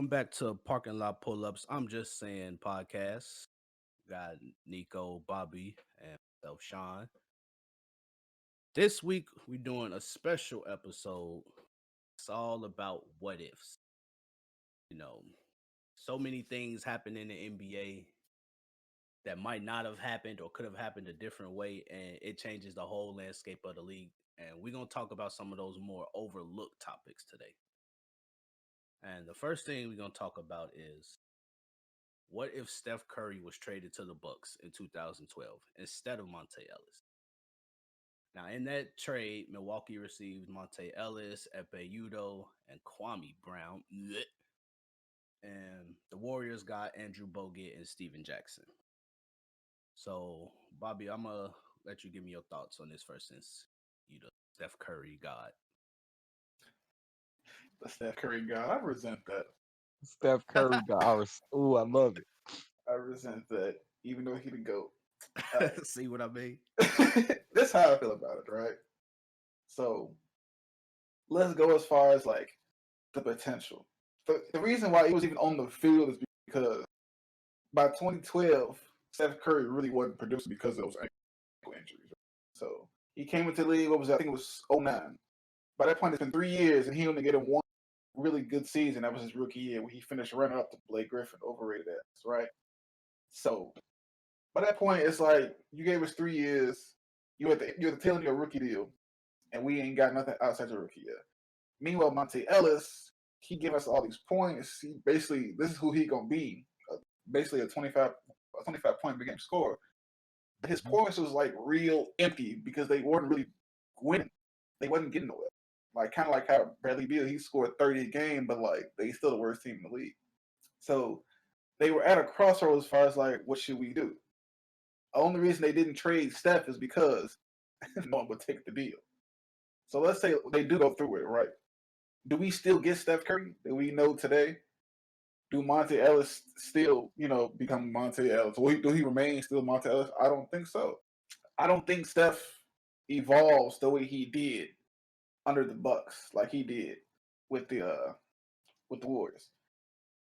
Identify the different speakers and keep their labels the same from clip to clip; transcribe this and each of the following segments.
Speaker 1: Welcome back to Parking Lot Pull-Ups. I'm just saying podcast. Got Nico, Bobby, and myself, Sean. This week we're doing a special episode. It's all about what ifs. You know, so many things happen in the NBA that might not have happened or could have happened a different way, and it changes the whole landscape of the league. And we're gonna talk about some of those more overlooked topics today. And the first thing we're gonna talk about is what if Steph Curry was traded to the Bucks in 2012 instead of Monte Ellis? Now, in that trade, Milwaukee received Monte Ellis, Epe Udo, and Kwame Brown. And the Warriors got Andrew Bogut and Steven Jackson. So, Bobby, I'm going to let you give me your thoughts on this first since you the Steph Curry god.
Speaker 2: The Steph Curry guy. I resent that.
Speaker 3: Steph Curry got I love it.
Speaker 2: I resent that, even though he the GOAT.
Speaker 1: See what I mean?
Speaker 2: That's how I feel about it, right? So let's go as far as like the potential. The reason why he was even on the field is because by 2012, Steph Curry really wasn't producing because of those ankle injuries. So he came into the league, I think it was 2009. By that point, it's been 3 years, and he only get one really good season. That was his rookie year, where he finished running up to Blake Griffin, overrated ass, right? So by that point, it's like you gave us 3 years. You're at the tail end of your rookie deal, and we ain't got nothing outside your rookie year. Meanwhile, Monte Ellis, he gave us all these points. He basically, this is who he gonna be. Basically, a 25 point per game scorer. But his points was like real empty because they weren't really winning. They wasn't getting nowhere. Like kind of like how Bradley Beal, he scored 30 a game, but like they still the worst team in the league. So they were at a crossroads as far as like, what should we do? The only reason they didn't trade Steph is because no one would take the deal. So let's say they do go through it, right? Do we still get Steph Curry that we know today? Do Monte Ellis still, become Monte Ellis? Do he remain still Monte Ellis? I don't think so. I don't think Steph evolves the way he did under the Bucks, like he did with the Warriors.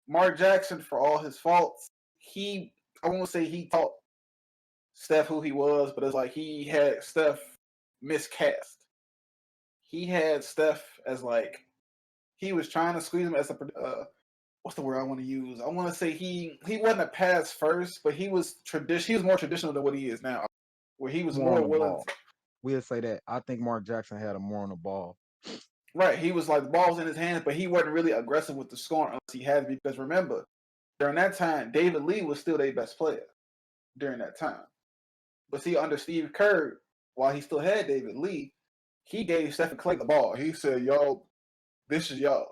Speaker 2: Mark Jackson, for all his faults, I won't say he taught Steph who he was, but it's like he had Steph miscast. He had Steph as like he was trying to squeeze him as a what's the word I want to use? I want to say he wasn't a pass first, but he was He was more traditional than what he is now, where he was more willing.
Speaker 3: We'll say that. I think Mark Jackson had him more on the ball.
Speaker 2: Right, he was like the ball was in his hands, but he wasn't really aggressive with the scoring unless he had to be. Because remember, during that time, David Lee was still their best player during that time. But see, under Steve Kerr, while he still had David Lee, he gave Stephen Clay the ball. He said, "Y'all, this is y'all.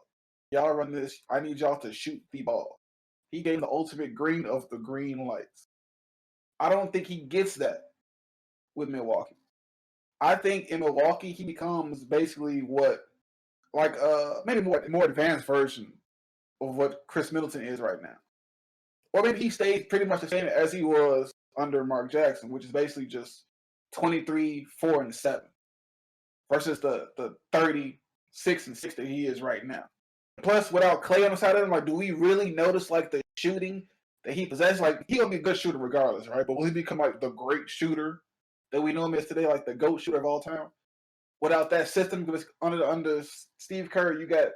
Speaker 2: Y'all run this. I need y'all to shoot the ball." He gave him the ultimate green of the green lights. I don't think he gets that with Milwaukee. I think in Milwaukee he becomes basically what, like maybe more advanced version of what Chris Middleton is right now, or maybe he stays pretty much the same as he was under Mark Jackson, which is basically just 23, 4, and 7, versus the 36 and 6 that he is right now. Plus, without Clay on the side of him, like, do we really notice like the shooting that he possesses? Like, he'll be a good shooter regardless, right? But will he become like the great shooter that we know him as today, like the GOAT shooter of all time? Without that system, because under Steve Kerr, you got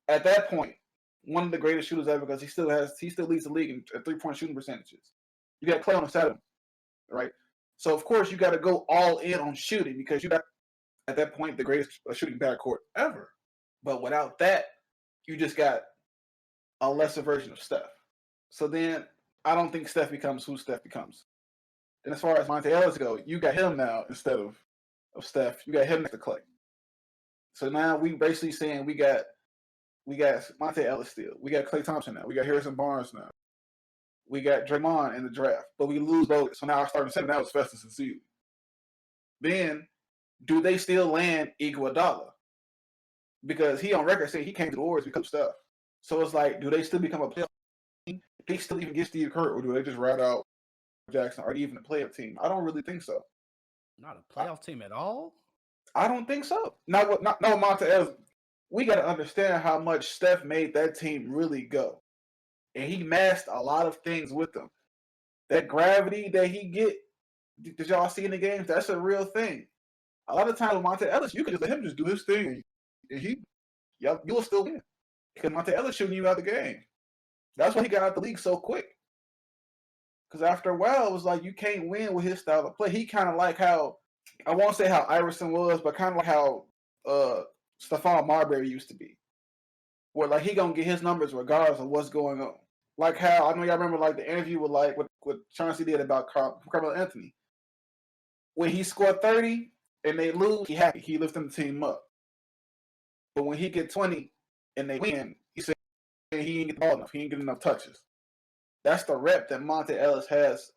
Speaker 2: at that point one of the greatest shooters ever, because he still leads the league in 3-point shooting percentages. You got Clay on the side of him, right? So of course you got to go all in on shooting because you got at that point the greatest shooting backcourt ever. But without that, you just got a lesser version of Steph. So then I don't think Steph becomes who Steph becomes. And as far as Monte Ellis go, you got him now instead of Steph. You got him next to Clay. So now we basically saying we got Monte Ellis still. We got Klay Thompson now. We got Harrison Barnes now. We got Draymond in the draft, but we lose both. So now our starting center now is Festus and Sealy. Then, do they still land Iguodala? Because he on record saying he came to the Warriors because of stuff. So it's like, do they still become a playoff team? Do they still even get Steve Kerr, or do they just ride out Jackson, or even a playoff team? I don't really think so.
Speaker 1: Not a playoff team at all?
Speaker 2: I don't think so. Not Monte Ellis. we got to understand how much Steph made that team really go. And he masked a lot of things with them. That gravity that he get, did y'all see in the games? That's a real thing. A lot of times with Monte Ellis, you could just let him just do his thing, and you'll still win. Because Monte Ellis shooting you out the game. That's why he got out the league so quick. Because after a while, it was like you can't win with his style of play. He kind of like how, I won't say how Iverson was, but kind of like how Stephon Marbury used to be. Where like he gonna get his numbers regardless of what's going on. Like how, I know y'all remember like the interview with like what Chauncey did about Carmelo Anthony. When he scored 30 and they lose, he happy. He lifting the team up. But when he get 20 and they win, he said he ain't get the ball enough. He ain't get enough touches. That's the rep that Monte Ellis has,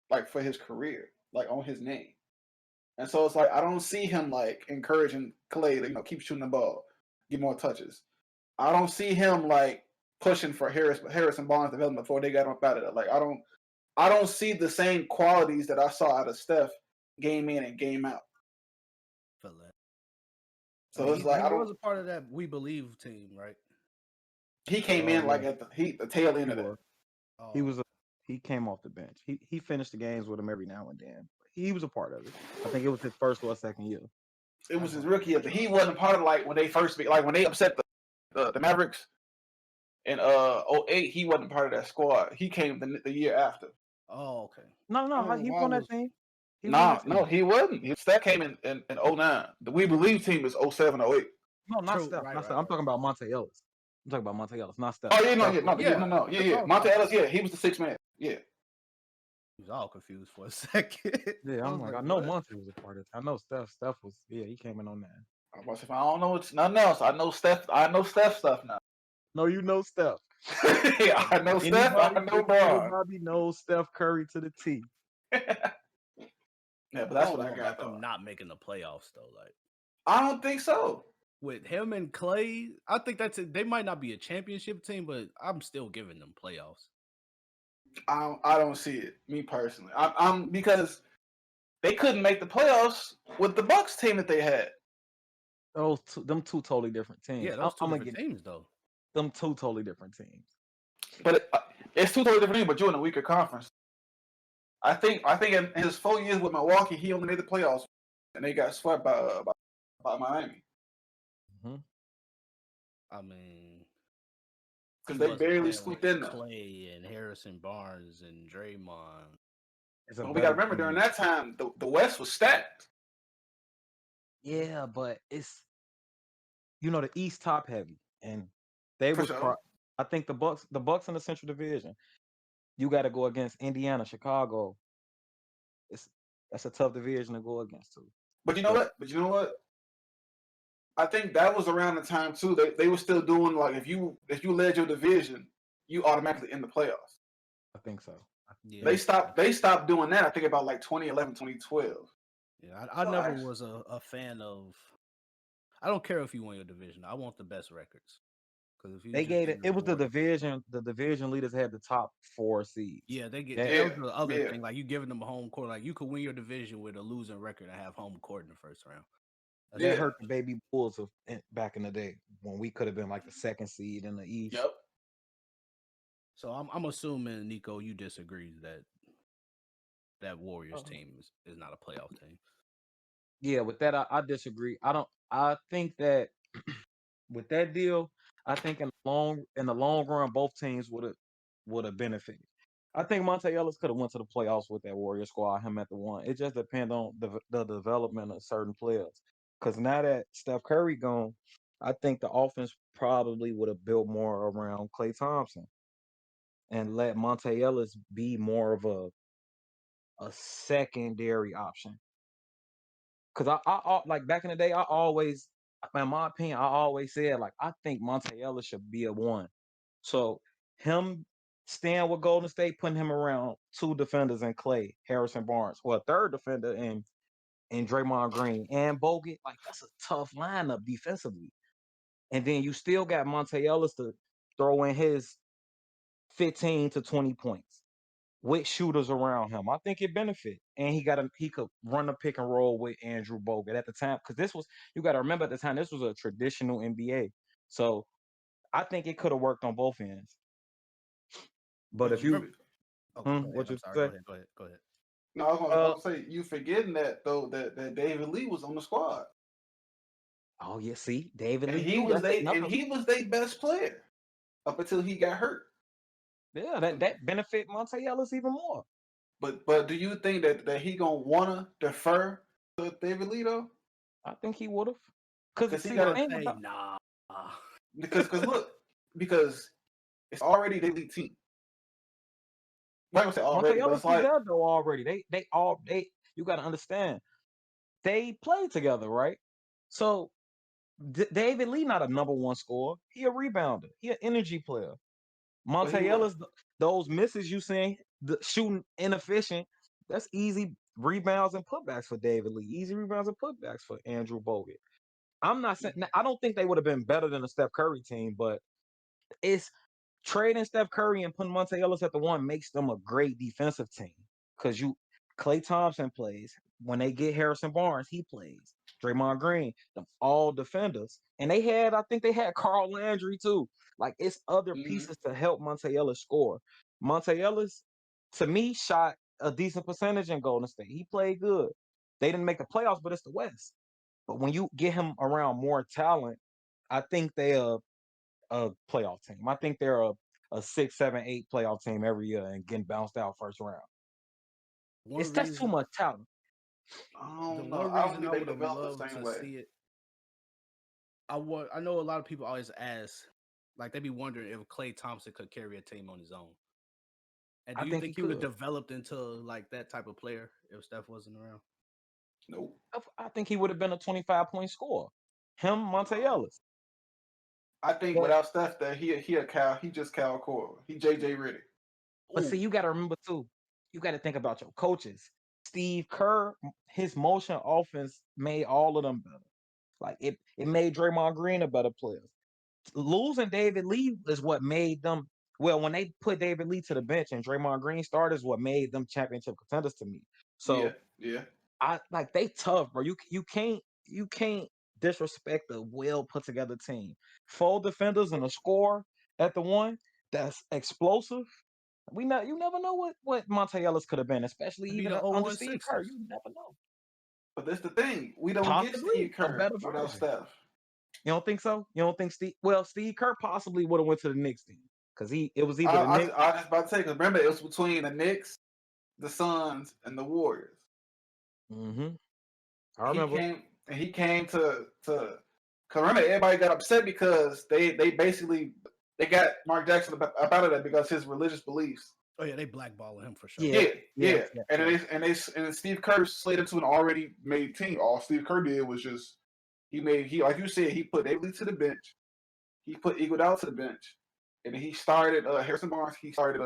Speaker 2: like for his career, like on his name. And so it's like I don't see him like encouraging Clay to keep shooting the ball, get more touches. I don't see him like pushing for Harrison Barnes development before they got him up out of that. Like I don't see the same qualities that I saw out of Steph game in and game out.
Speaker 1: Feel that.
Speaker 2: So it's like
Speaker 1: he was a part of that We Believe team, right?
Speaker 2: He came in like at the tail end of that.
Speaker 3: He came off the bench. He finished the games with him every now and then. He was a part of it. I think it was his first or second year.
Speaker 2: It was his rookie year, but he wasn't part of like when they first when they upset the Mavericks in 08. He wasn't part of that squad. He came the year after.
Speaker 1: Oh, okay.
Speaker 3: No, he won that team.
Speaker 2: No, he wasn't. Steph came in 09. The We Believe team is 07, 08.
Speaker 3: No, not Steph. Right. I'm talking about Monte Ellis. I'm talking about Monte Ellis, not Steph.
Speaker 2: Oh yeah. Monte Ellis, yeah, he was the sixth man. Yeah.
Speaker 1: He was all confused for a second.
Speaker 3: Yeah, I'm like, I know Monte was a part of it. I know Steph. Steph was, he came in on that.
Speaker 2: I don't know, it's nothing else. I know Steph stuff now.
Speaker 3: No, you know Steph.
Speaker 2: Yeah, I know Steph. I know Bron.
Speaker 3: Everybody knows Steph Curry to the T.
Speaker 2: Yeah, but that's what I got.
Speaker 1: Them not making the playoffs though. Like,
Speaker 2: I don't think so.
Speaker 1: With him and Clay, I think that's it. They might not be a championship team, but I'm still giving them playoffs.
Speaker 2: I don't see it. Me personally, I'm because they couldn't make the playoffs with the Bucks team that they had.
Speaker 3: Them two totally different teams.
Speaker 1: Yeah, those two different teams though.
Speaker 3: Them two totally different teams.
Speaker 2: But it's two totally different teams. But you're in a weaker conference. I think in his 4 years with Milwaukee, he only made the playoffs, and they got swept by Miami.
Speaker 3: Mm-hmm.
Speaker 1: I mean,
Speaker 2: because they barely squeaked in there.
Speaker 1: Clay and Harrison Barnes and Draymond.
Speaker 2: But we got to remember during that time, the West was stacked.
Speaker 3: Yeah, but it's the East top heavy, and they were. Sure. I think the Bucks in the Central Division. You got to go against Indiana, Chicago. That's a tough division to go against too.
Speaker 2: But you know what? I think that was around the time too. They were still doing like if you led your division, you automatically in the playoffs.
Speaker 3: I think so.
Speaker 2: Yeah. They stopped doing that. I think about like 2011, 2012.
Speaker 1: Yeah, I never was a fan of. I don't care if you win your division. I want the best records.
Speaker 3: Because they gave it was the division. The division leaders had the top 4 seeds.
Speaker 1: Yeah, they get that was the other thing. Like you giving them a home court. Like you could win your division with a losing record and have home court in the first round.
Speaker 3: That hurt the baby Bulls back in the day when we could have been like the 2nd seed in the East.
Speaker 2: Yep.
Speaker 1: So I'm assuming, Nico, you disagree that Warriors team is not a playoff team.
Speaker 3: Yeah, with that I disagree. I think that with that deal, I think in the long run both teams would have benefited. I think Monte Ellis could have went to the playoffs with that Warrior squad, him at the 1. It just depends on the development of certain players. Because now that Steph Curry gone, I think the offense probably would have built more around Klay Thompson and let Monte Ellis be more of a secondary option. Because I like back in the day, in my opinion, I always said like I think Monte Ellis should be a 1. So him staying with Golden State, putting him around 2 defenders in Klay, Harrison Barnes, or a 3rd defender in Draymond Green and Bogut, like that's a tough lineup defensively. And then you still got Monte Ellis to throw in his 15 to 20 points. with shooters around him. I think it benefit, and he could run a pick and roll with Andrew Bogut at the time because you got to remember at the time this was a traditional NBA, so I think it could have worked on both ends. But if you,
Speaker 1: go ahead.
Speaker 3: what you
Speaker 1: I'm sorry.
Speaker 3: say?
Speaker 1: Go ahead.
Speaker 2: No, I was gonna say you forgetting that though that David Lee was on the squad.
Speaker 3: Oh yeah, see, David
Speaker 2: And
Speaker 3: Lee
Speaker 2: he
Speaker 3: too.
Speaker 2: was
Speaker 3: That's another.
Speaker 2: he was their best player up until he got hurt.
Speaker 3: Yeah, that benefit Monte Ellis even more.
Speaker 2: But do you think that he gonna wanna defer to David Lee though?
Speaker 3: I think he would have.
Speaker 2: Because
Speaker 3: Because
Speaker 2: he
Speaker 3: see,
Speaker 2: got
Speaker 3: the
Speaker 2: to
Speaker 3: thing
Speaker 1: Hey,
Speaker 3: about
Speaker 1: nah.
Speaker 2: because look because it's already the elite team. I'm not gonna say
Speaker 3: Monte
Speaker 2: already, but
Speaker 3: Ellis
Speaker 2: it's
Speaker 3: was
Speaker 2: like
Speaker 3: there though already. They you got to understand they played together, right? So David Lee not a number one scorer. He a rebounder. He an energy player.
Speaker 2: but he
Speaker 3: Monte
Speaker 2: was
Speaker 3: Ellis, those misses you seen, the shooting inefficient. That's easy rebounds and putbacks for David Lee. Easy rebounds and putbacks for Andrew Bogut. I'm not saying I don't think they would have been better than the Steph Curry team, but it's trading Steph Curry and putting Monte Ellis at the one makes them a great defensive team. Because Klay Thompson plays. When they get Harrison Barnes, he plays. Draymond Green, them all defenders. And I think they had Carl Landry too. Like it's other pieces to help Monte Ellis score. Monte Ellis, to me, shot a decent percentage in Golden State. He played good. They didn't make the playoffs, but it's the West. But when you get him around more talent, I think they a playoff team. I think they're a 6, 7, 8 playoff team every year and getting bounced out first round. That's too much talent.
Speaker 2: I
Speaker 1: The
Speaker 2: don't know.
Speaker 1: one
Speaker 2: I don't
Speaker 1: reason
Speaker 2: think
Speaker 1: I
Speaker 2: they
Speaker 1: would have
Speaker 2: developed the
Speaker 1: loved
Speaker 2: same
Speaker 1: to
Speaker 2: way.
Speaker 1: see it, I know a lot of people always ask, like they be wondering if Klay Thompson could carry a team on his own. And do
Speaker 3: I
Speaker 1: you
Speaker 3: think
Speaker 1: think
Speaker 3: he
Speaker 1: he would have
Speaker 3: could.
Speaker 1: developed into like that type of player if Steph wasn't around?
Speaker 2: Nope.
Speaker 3: I think he would have been a 25-point scorer. Him, Monte Ellis.
Speaker 2: I think
Speaker 3: But
Speaker 2: without Steph, that he a Cal. He just Cal Core. He JJ Riddick.
Speaker 3: see, you got to remember too. You got to think about your coaches. Steve Kerr, his motion offense made all of them better. Like it made Draymond Green a better player. Losing David Lee is what made them. Well, when they put David Lee to the bench and Draymond Green started, is what made them championship contenders to me. So
Speaker 2: Yeah.
Speaker 3: I like they tough, bro. You can't disrespect a well put together team. 4 defenders and a score at the one that's explosive. You never know what Monte Ellis could have been, especially
Speaker 1: It'd be
Speaker 3: even
Speaker 1: the
Speaker 3: under
Speaker 1: 01
Speaker 3: Steve Kerr.
Speaker 1: Sixers.
Speaker 3: You never know.
Speaker 2: But that's the thing. We don't get Steve
Speaker 3: Possibly a
Speaker 2: Kerr
Speaker 3: better
Speaker 2: without
Speaker 3: version.
Speaker 2: Steph.
Speaker 3: You don't think so? You don't think Steve Kerr possibly would have went to the Knicks then? Because it was either the
Speaker 2: I
Speaker 3: Knicks.
Speaker 2: was just about to say, because remember, it was between the Knicks, the Suns, and the Warriors.
Speaker 3: Mm-hmm. I remember.
Speaker 2: He came to because remember everybody got upset because they basically they got Mark Jackson up out of that because his religious beliefs.
Speaker 1: Oh yeah, they blackballing him for sure.
Speaker 2: Yeah. And then Steve Kerr slid into an already made team. All Steve Kerr did was just he like you said, he put David Lee to the bench. He put Iguodala to the bench. And then he started Harrison Barnes, he started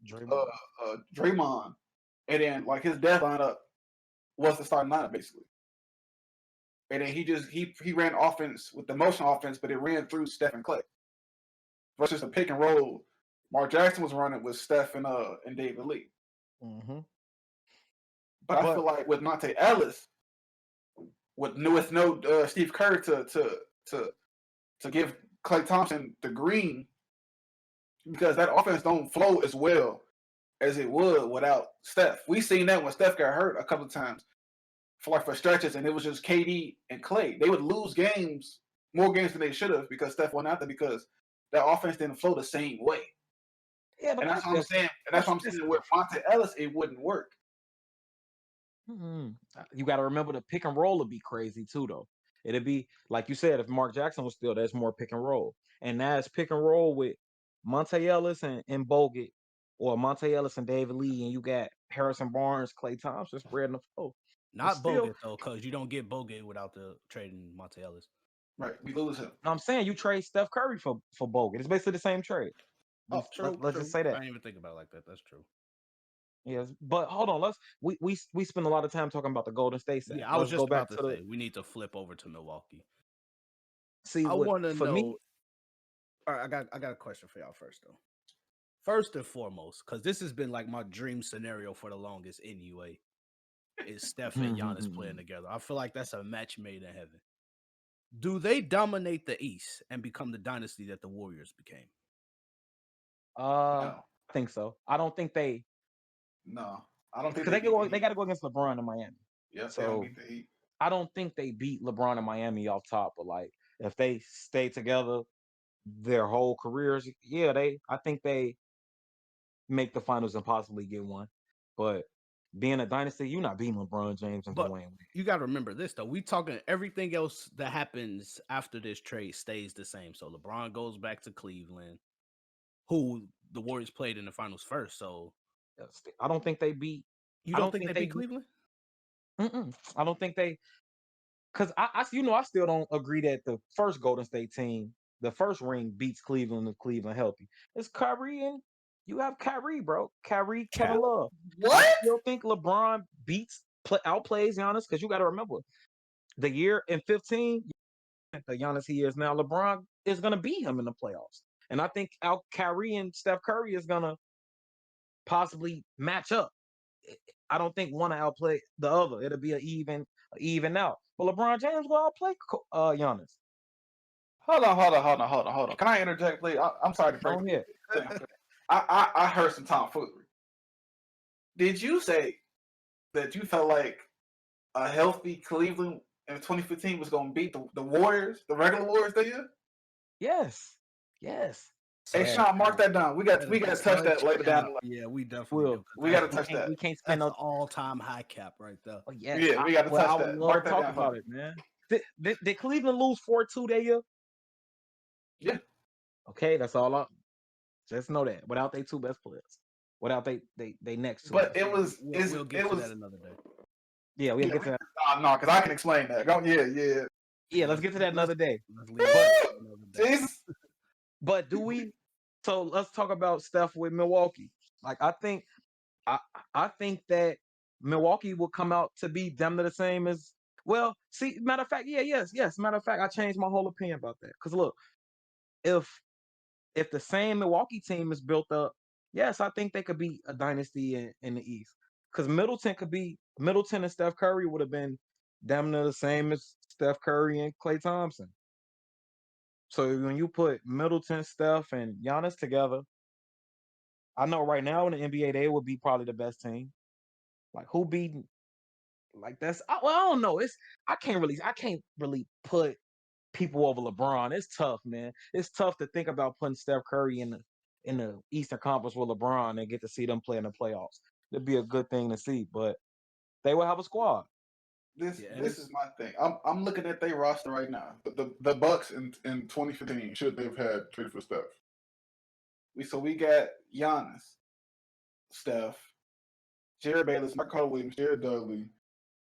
Speaker 2: Draymond. And then like his death lineup was the starting lineup basically. And then he ran offense with the motion offense, but it ran through Steph and Klay. Versus the pick and roll, Mark Jackson was running with Steph and David Lee.
Speaker 3: Mm-hmm.
Speaker 2: But I feel like with Monte Ellis, with no Steve Kerr to give Klay Thompson the green, because that offense don't flow as well as it would without Steph. We seen that when Steph got hurt a couple of times for stretches, and it was just KD and Klay. They would lose more games than they should have because Steph went out there because that offense didn't flow the same way.
Speaker 3: Yeah, but
Speaker 2: and that's what I'm saying. And that's what I'm saying. With Monte Ellis, it wouldn't work.
Speaker 3: Mm-hmm. You got to remember the pick and roll would be crazy too, though. It'd be like you said, if Mark Jackson was still, there's more pick and roll, and now it's pick and roll with Monte Ellis and Bogut, or Monte Ellis and David Lee, and you got Harrison Barnes, Klay Thompson spreading the flow.
Speaker 1: Not Bogut though, because you don't get Bogut without the trading Monte Ellis.
Speaker 2: Right, we lose him.
Speaker 3: I'm saying you trade Steph Curry for Bogut. It's basically the same trade.
Speaker 1: True.
Speaker 3: Let's just say that.
Speaker 1: I didn't even think about it like that. That's true.
Speaker 3: Yes, but hold on. We spend a lot of time talking about the Golden State set.
Speaker 1: Yeah, I was
Speaker 3: Let's
Speaker 1: just
Speaker 3: go back
Speaker 1: about
Speaker 3: to
Speaker 1: to say we need to flip over to Milwaukee.
Speaker 3: See,
Speaker 1: I want to know.
Speaker 3: me.
Speaker 1: All right, I got a question for y'all first though. First and foremost, because this has been like my dream scenario for the longest anyway, is Steph and Giannis playing together. I feel like that's a match made in heaven. Do they dominate the East and become the dynasty that the Warriors became?
Speaker 3: I
Speaker 2: No,
Speaker 3: think so. I don't think they
Speaker 2: no, I don't think
Speaker 3: because
Speaker 2: they beat the
Speaker 3: they
Speaker 2: Heat.
Speaker 3: got to go against LeBron in Miami.
Speaker 2: Yep, they don't
Speaker 3: So
Speaker 2: beat the Heat.
Speaker 3: I don't think they beat LeBron in Miami off top. But like if they stay together their whole careers, yeah, I think they make the finals and possibly get one. But being a dynasty, you're not beating LeBron James and
Speaker 1: But
Speaker 3: Dwayne Wade.
Speaker 1: you got to remember this though. We talking everything else that happens after this trade stays the same. So LeBron goes back to Cleveland, who the Warriors played in the finals first. So
Speaker 3: I don't think they beat.
Speaker 1: you
Speaker 3: I
Speaker 1: don't
Speaker 3: don't
Speaker 1: think
Speaker 3: think
Speaker 1: they
Speaker 3: they
Speaker 1: beat Cleveland?
Speaker 3: I don't think they because I still don't agree that the first Golden State team, the first ring beats Cleveland and Cleveland healthy. It's Kyrie and you have Kyrie, bro. Kyrie, Kevin Love. I
Speaker 2: What?
Speaker 3: still think LeBron outplays Giannis because you got to remember the year in 15, the Giannis he is now, LeBron is gonna beat him in the playoffs. And I think Kyrie and Steph Curry is gonna possibly match up. I don't think one will outplay the other. It'll be an even out. But LeBron James will outplay Giannis.
Speaker 2: Hold on. Can I interject, please? I'm sorry to break
Speaker 3: Go ahead.
Speaker 2: the thing. I heard some tomfoolery. Did you say that you felt like a healthy Cleveland in 2015 was going to beat the Warriors, the regular Warriors that year?
Speaker 3: Yes. Yes.
Speaker 2: Hey, Sean, mark that down. We got to touch that later down the line.
Speaker 1: Yeah, we definitely
Speaker 3: Will.
Speaker 1: do. 'cause
Speaker 2: We got to touch
Speaker 3: We
Speaker 2: that.
Speaker 3: can't spend
Speaker 1: That's
Speaker 3: no
Speaker 1: an all-time high cap right there.
Speaker 3: Oh, yes.
Speaker 2: Yeah, we got to touch
Speaker 3: I
Speaker 2: that.
Speaker 3: would love
Speaker 2: Mark
Speaker 3: to
Speaker 2: that
Speaker 3: talk
Speaker 2: down.
Speaker 3: about it, man. Did Cleveland lose 4-2 that year?
Speaker 2: Yeah.
Speaker 3: Okay, that's all I just know that. Without their two best players. Without they next two.
Speaker 2: But it was
Speaker 1: We'll get to that another day.
Speaker 3: Yeah, we'll get to that.
Speaker 2: No, because I can explain that. Yeah.
Speaker 3: Yeah, let's get to that another day.
Speaker 1: Let's leave that another day.
Speaker 2: Jesus.
Speaker 3: But do we? So let's talk about Steph with Milwaukee. Like I think that Milwaukee will come out to be damn near the same as well. See, matter of fact, yes. Matter of fact, I changed my whole opinion about that. Because look, if the same Milwaukee team is built up, yes, I think they could be a dynasty in the East. Because Middleton and Steph Curry would have been damn near the same as Steph Curry and Klay Thompson. So when you put Middleton, Steph, and Giannis together, I know right now in the NBA they would be probably the best team. Like who beating? Like I don't know. I can't really put people over LeBron. It's tough, man. It's tough to think about putting Steph Curry in the Eastern Conference with LeBron and get to see them play in the playoffs. It'd be a good thing to see, but they will have a squad.
Speaker 2: This is my thing. I'm looking at their roster right now. The Bucks in 2015 should they've had traded for Steph. We got Giannis, Steph, Jared Bayless, Mark Williams, Jared Dudley,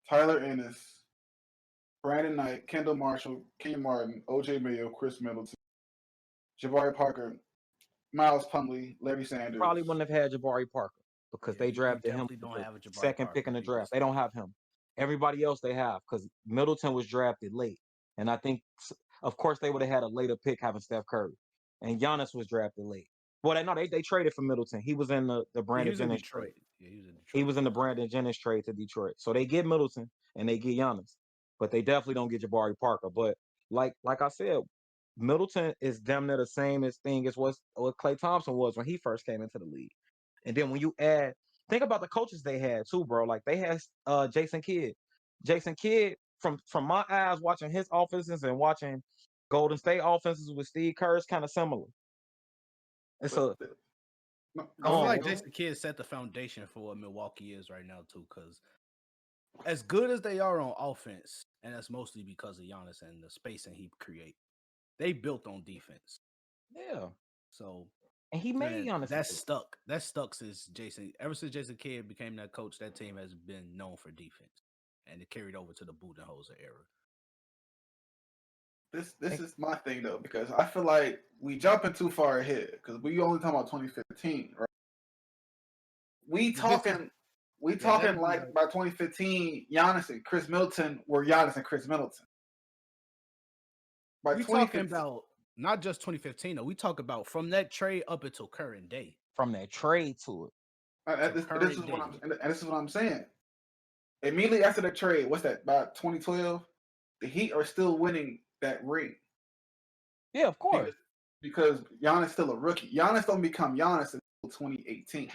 Speaker 2: Tyler Ennis, Brandon Knight, Kendall Marshall, Kenyon Martin, OJ Mayo, Chris Middleton, Jabari Parker, Miles Plumlee, Larry Sanders.
Speaker 3: Probably wouldn't have had Jabari Parker because they drafted him
Speaker 1: don't have a Jabari
Speaker 3: second
Speaker 1: Parker
Speaker 3: pick in the
Speaker 1: if he
Speaker 3: draft.
Speaker 1: was
Speaker 3: They don't have him. Everybody else they have because Middleton was drafted late, and I think, of course, they would have had a later pick having Steph Curry, and Giannis was drafted late. Well, they traded for Middleton. He was in the Brandon Jennings trade.
Speaker 1: Yeah, he was in Detroit.
Speaker 3: He was in the Brandon Jennings trade to Detroit. So they get Middleton and they get Giannis, but they definitely don't get Jabari Parker. But like I said, Middleton is damn near the same as what Klay Thompson was when he first came into the league. And then when you think about the coaches they had too, bro. Like they had Jason Kidd. Jason Kidd, from my eyes, watching his offenses and watching Golden State offenses with Steve Kerr is kind of similar. And so
Speaker 1: I feel like Jason Kidd set the foundation for what Milwaukee is right now too, because as good as they are on offense, and that's mostly because of Giannis and the spacing he create, they built on defense.
Speaker 3: Yeah.
Speaker 1: So
Speaker 3: and he made Giannis.
Speaker 1: That's stuck. That's stuck since ever since Jason Kidd became that coach, that team has been known for defense. And it carried over to the Budenholzer era.
Speaker 2: This is my thing though, because I feel like we jumping too far ahead because we only talking about 2015, right? We talking like by 2015, Giannis and Chris Middleton were Giannis and Chris Middleton.
Speaker 1: We're talking about Not just 2015 though. We talk about from that trade up until current day.
Speaker 3: From that trade to it.
Speaker 2: This is what I'm saying. Immediately after the trade, what's that? About 2012, the Heat are still winning that ring.
Speaker 3: Yeah, of course.
Speaker 2: Because Giannis still a rookie. Giannis don't become Giannis until 2018.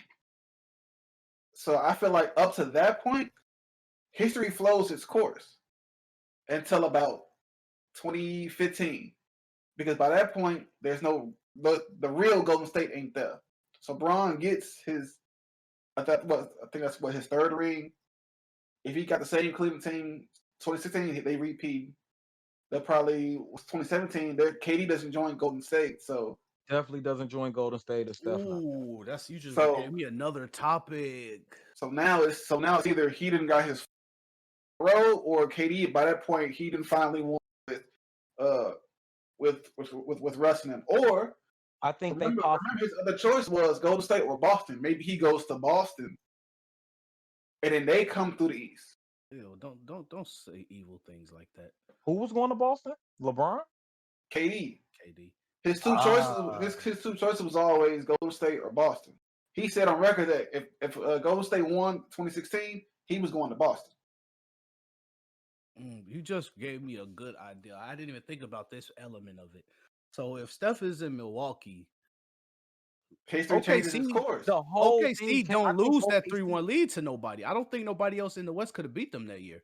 Speaker 2: So I feel like up to that point, history flows its course until about 2015. Because by that point, there's no the real Golden State ain't there. So Bron gets his I think that's what his third ring. If he got the same Cleveland team 2016, they repeat. They'll probably 2017. KD doesn't join Golden State, so
Speaker 3: definitely doesn't join Golden State or Steph.
Speaker 1: Ooh, that's you just
Speaker 2: So-
Speaker 1: gave me another topic.
Speaker 2: so now it's either he didn't got his row or KD. By that point, he didn't finally won with Russ and him. Or
Speaker 3: I think
Speaker 2: remember
Speaker 3: they
Speaker 2: his other choice was Golden State or Boston. Maybe he goes to Boston, and then they come through the East.
Speaker 1: Ew, don't say evil things like that.
Speaker 3: Who was going to Boston? LeBron?
Speaker 2: KD.
Speaker 1: KD.
Speaker 2: His two choices. His two choices was always Golden State or Boston. He said on record that if Golden State won 2016, he was going to Boston.
Speaker 1: You just gave me a good idea. I didn't even think about this element of it. So if Steph is in Milwaukee,
Speaker 2: History changes its course.
Speaker 3: The whole
Speaker 1: OKC
Speaker 3: thing
Speaker 1: don't lose that
Speaker 3: OKC
Speaker 1: 3-1 lead to nobody. I don't think nobody else in the West could have beat them that year.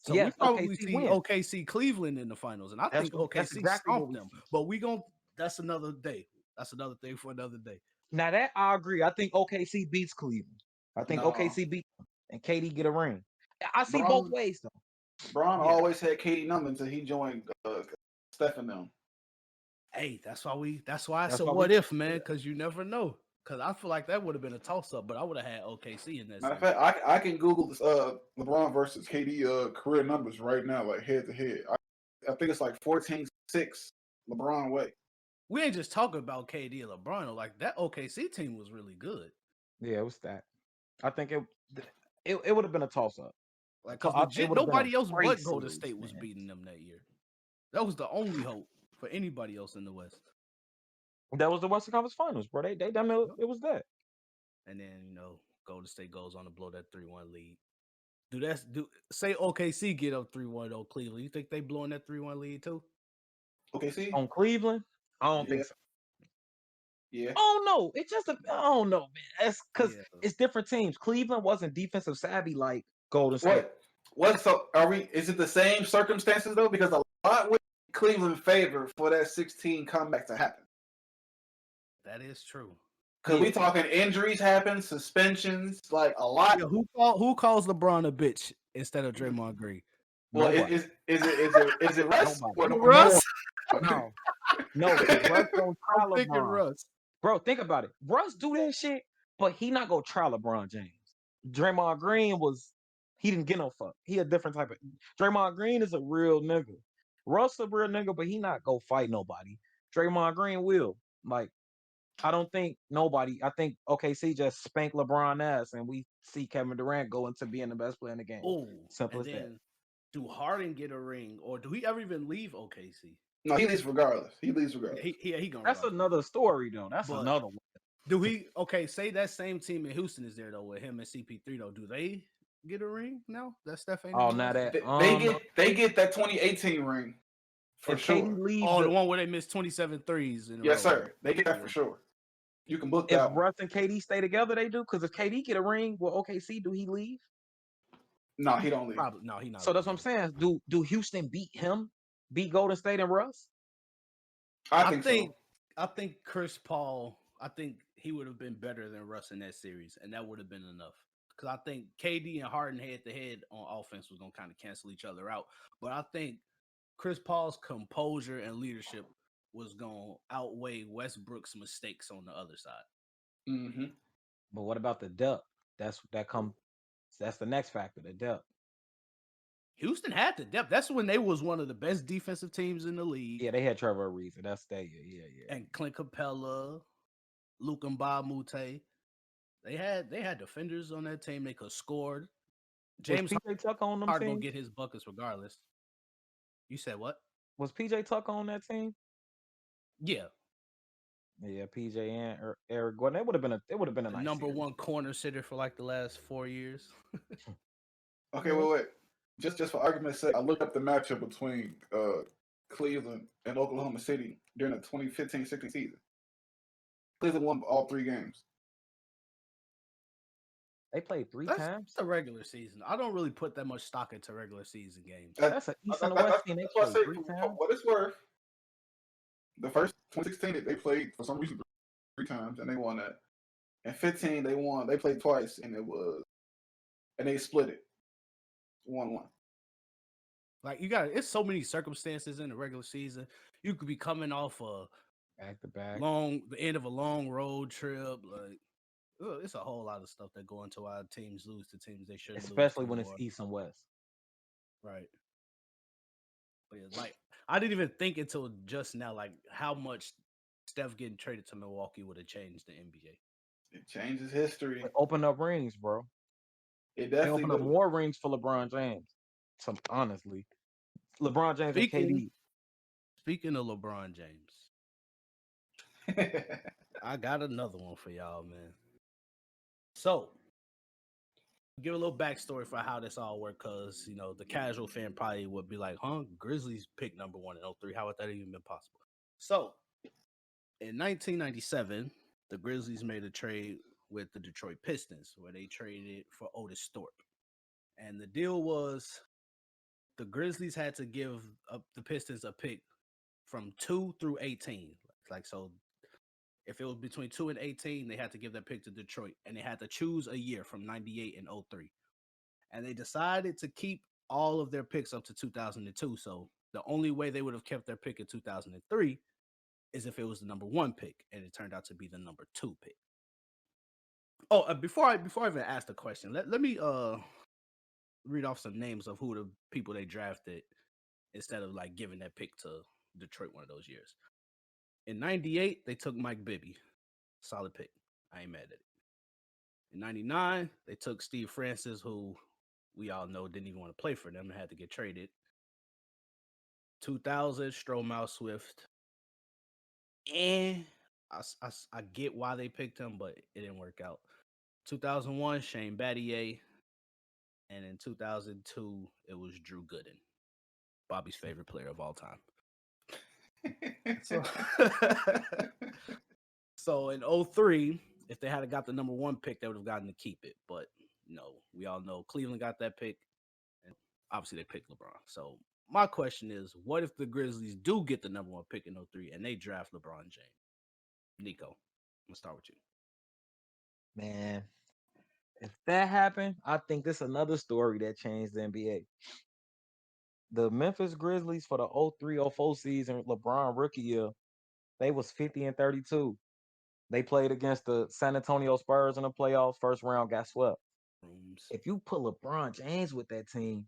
Speaker 1: So
Speaker 3: Yes,
Speaker 1: we probably
Speaker 3: OKC
Speaker 1: see
Speaker 3: wins.
Speaker 1: OKC Cleveland in the finals, and I
Speaker 3: That's
Speaker 1: think
Speaker 3: what- that's
Speaker 1: OKC
Speaker 3: exactly what
Speaker 1: stomped
Speaker 3: we
Speaker 1: them.
Speaker 3: see.
Speaker 1: But that's another day. That's another thing for another day.
Speaker 3: Now that I agree. I think OKC beats Cleveland. I think
Speaker 2: No.
Speaker 3: OKC beats them and KD get a ring. I see
Speaker 2: Bron-
Speaker 3: both ways though.
Speaker 2: Bron
Speaker 1: Yeah.
Speaker 2: always had KD number until he joined Steph and them.
Speaker 1: Hey, that's why
Speaker 3: That's
Speaker 1: it's a
Speaker 3: why
Speaker 1: what
Speaker 3: we-
Speaker 1: if, man, because you never know. Because I feel like that would have been a toss up, but I would have had OKC in that.
Speaker 2: Matter of
Speaker 1: series.
Speaker 2: fact, I can Google this LeBron versus KD career numbers right now, like head to head. I think it's like 14-6 LeBron way.
Speaker 1: We ain't just talking about KD and LeBron. Though. Like that OKC team was really good.
Speaker 3: Yeah, it was that. I think it would have been a toss up.
Speaker 1: Like,
Speaker 3: So
Speaker 1: cause
Speaker 3: it
Speaker 1: legit,
Speaker 3: would've been a
Speaker 1: nobody else
Speaker 3: great
Speaker 1: but Golden
Speaker 3: series,
Speaker 1: State was
Speaker 3: man.
Speaker 1: beating them that year. That was the only hope for anybody else in the West.
Speaker 3: That was the Western Conference Finals, bro. They damn it, it was that.
Speaker 1: And then Golden State goes on to blow that 3-1 lead. Say OKC get up 3-1 on Cleveland. You think they blowing that 3-1 lead too?
Speaker 2: Okay, see?
Speaker 3: On Cleveland, I don't think
Speaker 2: Yeah.
Speaker 3: so.
Speaker 2: Yeah.
Speaker 3: Oh no, it's just I don't know, man. That's because
Speaker 1: Yeah.
Speaker 3: it's different teams. Cleveland wasn't defensive savvy like Golden State.
Speaker 2: What? So is it the same circumstances though? Because a lot with Cleveland favor for that 16 comeback to happen.
Speaker 1: That is true.
Speaker 2: Because we talking injuries happen, suspensions, like a lot.
Speaker 1: Yeah, who calls LeBron a bitch instead of Draymond Green?
Speaker 2: Well,
Speaker 3: Nobody.
Speaker 2: is it Russ?
Speaker 3: Nobody.
Speaker 2: or
Speaker 1: Russ?
Speaker 3: No, 'cause Russ don't try
Speaker 1: I'm thinking
Speaker 3: LeBron.
Speaker 1: Russ.
Speaker 3: Bro, think about it. Russ do that shit, but he not gonna try LeBron James. Draymond Green he didn't get no fuck. He a different type of Draymond Green is a real nigga. Russ a real nigga, but he not go fight nobody. Draymond Green will. Like, I don't think nobody. I think OKC just spank LeBron ass, and we see Kevin Durant go into being the best player in the game.
Speaker 1: Oh,
Speaker 3: Simple
Speaker 1: and
Speaker 3: as that.
Speaker 1: then do Harden get a ring, or do he ever even leave OKC?
Speaker 2: No, he leaves regardless.
Speaker 1: He gonna.
Speaker 3: That's
Speaker 1: run.
Speaker 3: another story though. That's
Speaker 1: But-
Speaker 3: another one.
Speaker 1: Do he? Okay, say that same team in Houston is there though with him and CP3 though. Do they get a ring now? That Steph ain't.
Speaker 3: Oh,
Speaker 1: in the
Speaker 3: now
Speaker 1: West?
Speaker 3: that
Speaker 2: They get that 2018 ring for
Speaker 3: if
Speaker 2: sure.
Speaker 3: KD leaves,
Speaker 1: Oh, the one where they missed 27 threes. In a
Speaker 2: Yes,
Speaker 1: row.
Speaker 2: sir. They get that for sure. You can book
Speaker 3: if
Speaker 2: that one.
Speaker 3: Russ and KD stay together, they do. Because if KD get a ring with OKC, do he leave?
Speaker 2: No, he don't leave.
Speaker 1: Probably no. He not.
Speaker 3: So that's what I'm saying. Do Houston beat him? Beat Golden State and Russ?
Speaker 2: I think so.
Speaker 1: I think Chris Paul. I think he would have been better than Russ in that series, and that would have been enough. Because I think KD and Harden head to head on offense was gonna kind of cancel each other out. But I think Chris Paul's composure and leadership was gonna outweigh Westbrook's mistakes on the other side.
Speaker 2: Mm-hmm.
Speaker 3: But what about the depth? That's the next factor, the depth.
Speaker 1: Houston had the depth. That's when they was one of the best defensive teams in the league.
Speaker 3: Yeah, they had Trevor Ariza. That's that year. Yeah.
Speaker 1: And Clint Capella, Luke Mbamute. They had defenders on that team. They could score. James
Speaker 3: was PJ Tucker on them
Speaker 1: Harden gonna
Speaker 3: team?
Speaker 1: get his buckets regardless. You said what?
Speaker 3: Was PJ Tucker on that team?
Speaker 1: Yeah,
Speaker 3: Yeah, PJ and Eric Gordon. It would have been a
Speaker 1: the
Speaker 3: nice
Speaker 1: number
Speaker 3: series.
Speaker 1: one corner sitter for like the last 4 years.
Speaker 2: Okay,
Speaker 3: Yeah.
Speaker 2: wait. Just for argument's sake, I looked up the matchup between Cleveland and Oklahoma City during the 2015-16 season. Cleveland won all 3 games.
Speaker 3: They played three
Speaker 1: That's
Speaker 3: times.
Speaker 1: the regular season. I don't really put that much stock into regular season games.
Speaker 3: That's an East and a West team. They
Speaker 2: That's what I
Speaker 3: played
Speaker 2: say.
Speaker 3: three
Speaker 2: For
Speaker 3: times.
Speaker 2: what it's worth, the first 2016 they played for some reason 3 times and they won that. And 15 they won. They played twice and they split it 1-1.
Speaker 1: Like it's so many circumstances in the regular season. You could be coming off
Speaker 3: Back to back.
Speaker 1: the end of a long road trip. Like it's a whole lot of stuff that go into why teams lose to teams they shouldn't lose
Speaker 3: Especially
Speaker 1: to.
Speaker 3: when it's East and West.
Speaker 1: Right. But yeah, like I didn't even think until just now, like how much Steph getting traded to Milwaukee would have changed the NBA.
Speaker 2: It changes history.
Speaker 3: It opened up rings, bro.
Speaker 2: It
Speaker 3: They
Speaker 2: definitely
Speaker 3: opened up
Speaker 2: would.
Speaker 3: more rings for LeBron James. Honestly, LeBron James and KD.
Speaker 1: Speaking of LeBron James, I got another one for y'all, man. So, give a little backstory for how this all worked, because the casual fan probably would be like, "Huh, Grizzlies picked number 1 in 03. How would that even been possible?" So, in 1997, the Grizzlies made a trade with the Detroit Pistons, where they traded for Otis Thorpe, and the deal was the Grizzlies had to give the Pistons a pick from 2 through 18. Like so. If it was between 2 and 18, they had to give that pick to Detroit, and they had to choose a year from 98 and 03. And they decided to keep all of their picks up to 2002. So the only way they would have kept their pick in 2003 is if it was the number 1 pick, and it turned out to be the number 2 pick. Oh, before I even ask the question, let me read off some names of who the people they drafted instead of like giving that pick to Detroit one of those years. In 98, they took Mike Bibby. Solid pick. I ain't mad at it. In 99, they took Steve Francis, who we all know didn't even want to play for them and had to get traded. 2000, Stromae Swift. And I get why they picked him, but it didn't work out. 2001, Shane Battier. And in 2002, it was Drew Gooden, Bobby's favorite player of all time. So in 03, if they had got the number 1 pick, they would have gotten to keep it. But no, we all know Cleveland got that pick, and obviously they picked LeBron. So my question is, what if the Grizzlies do get the number 1 pick in 03 and they draft LeBron James? Nico, I'm gonna start with you.
Speaker 3: Man, if that happened, I think this is another story that changed the NBA. The Memphis Grizzlies for the 03-04 season, LeBron rookie year, they was 50 and 32. They played against the San Antonio Spurs in the playoffs. First round, got swept. If you put LeBron James with that team,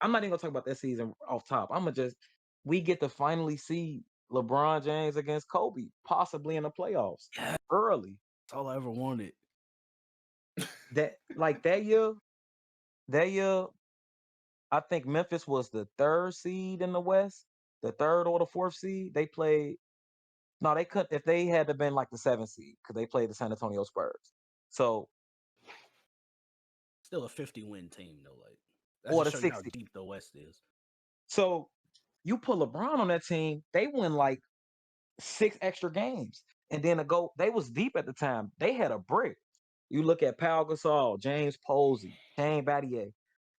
Speaker 3: I'm not even gonna talk about that season off top. We get to finally see LeBron James against Kobe, possibly in the playoffs early.
Speaker 1: That's all I ever wanted.
Speaker 3: That year, I think Memphis was the 3rd seed in the West, the 3rd or the 4th seed. They played. No, they couldn't. If they had to been like the 7th seed, because they played the San Antonio Spurs. So
Speaker 1: still a 50-win team though. Like
Speaker 3: or
Speaker 1: that's
Speaker 3: the
Speaker 1: just showing
Speaker 3: 60.
Speaker 1: how deep the West is.
Speaker 3: So you put LeBron on that team, they win like 6 extra games, and then they was deep at the time. They had a brick. You look at Pau Gasol, James Posey, Shane Battier,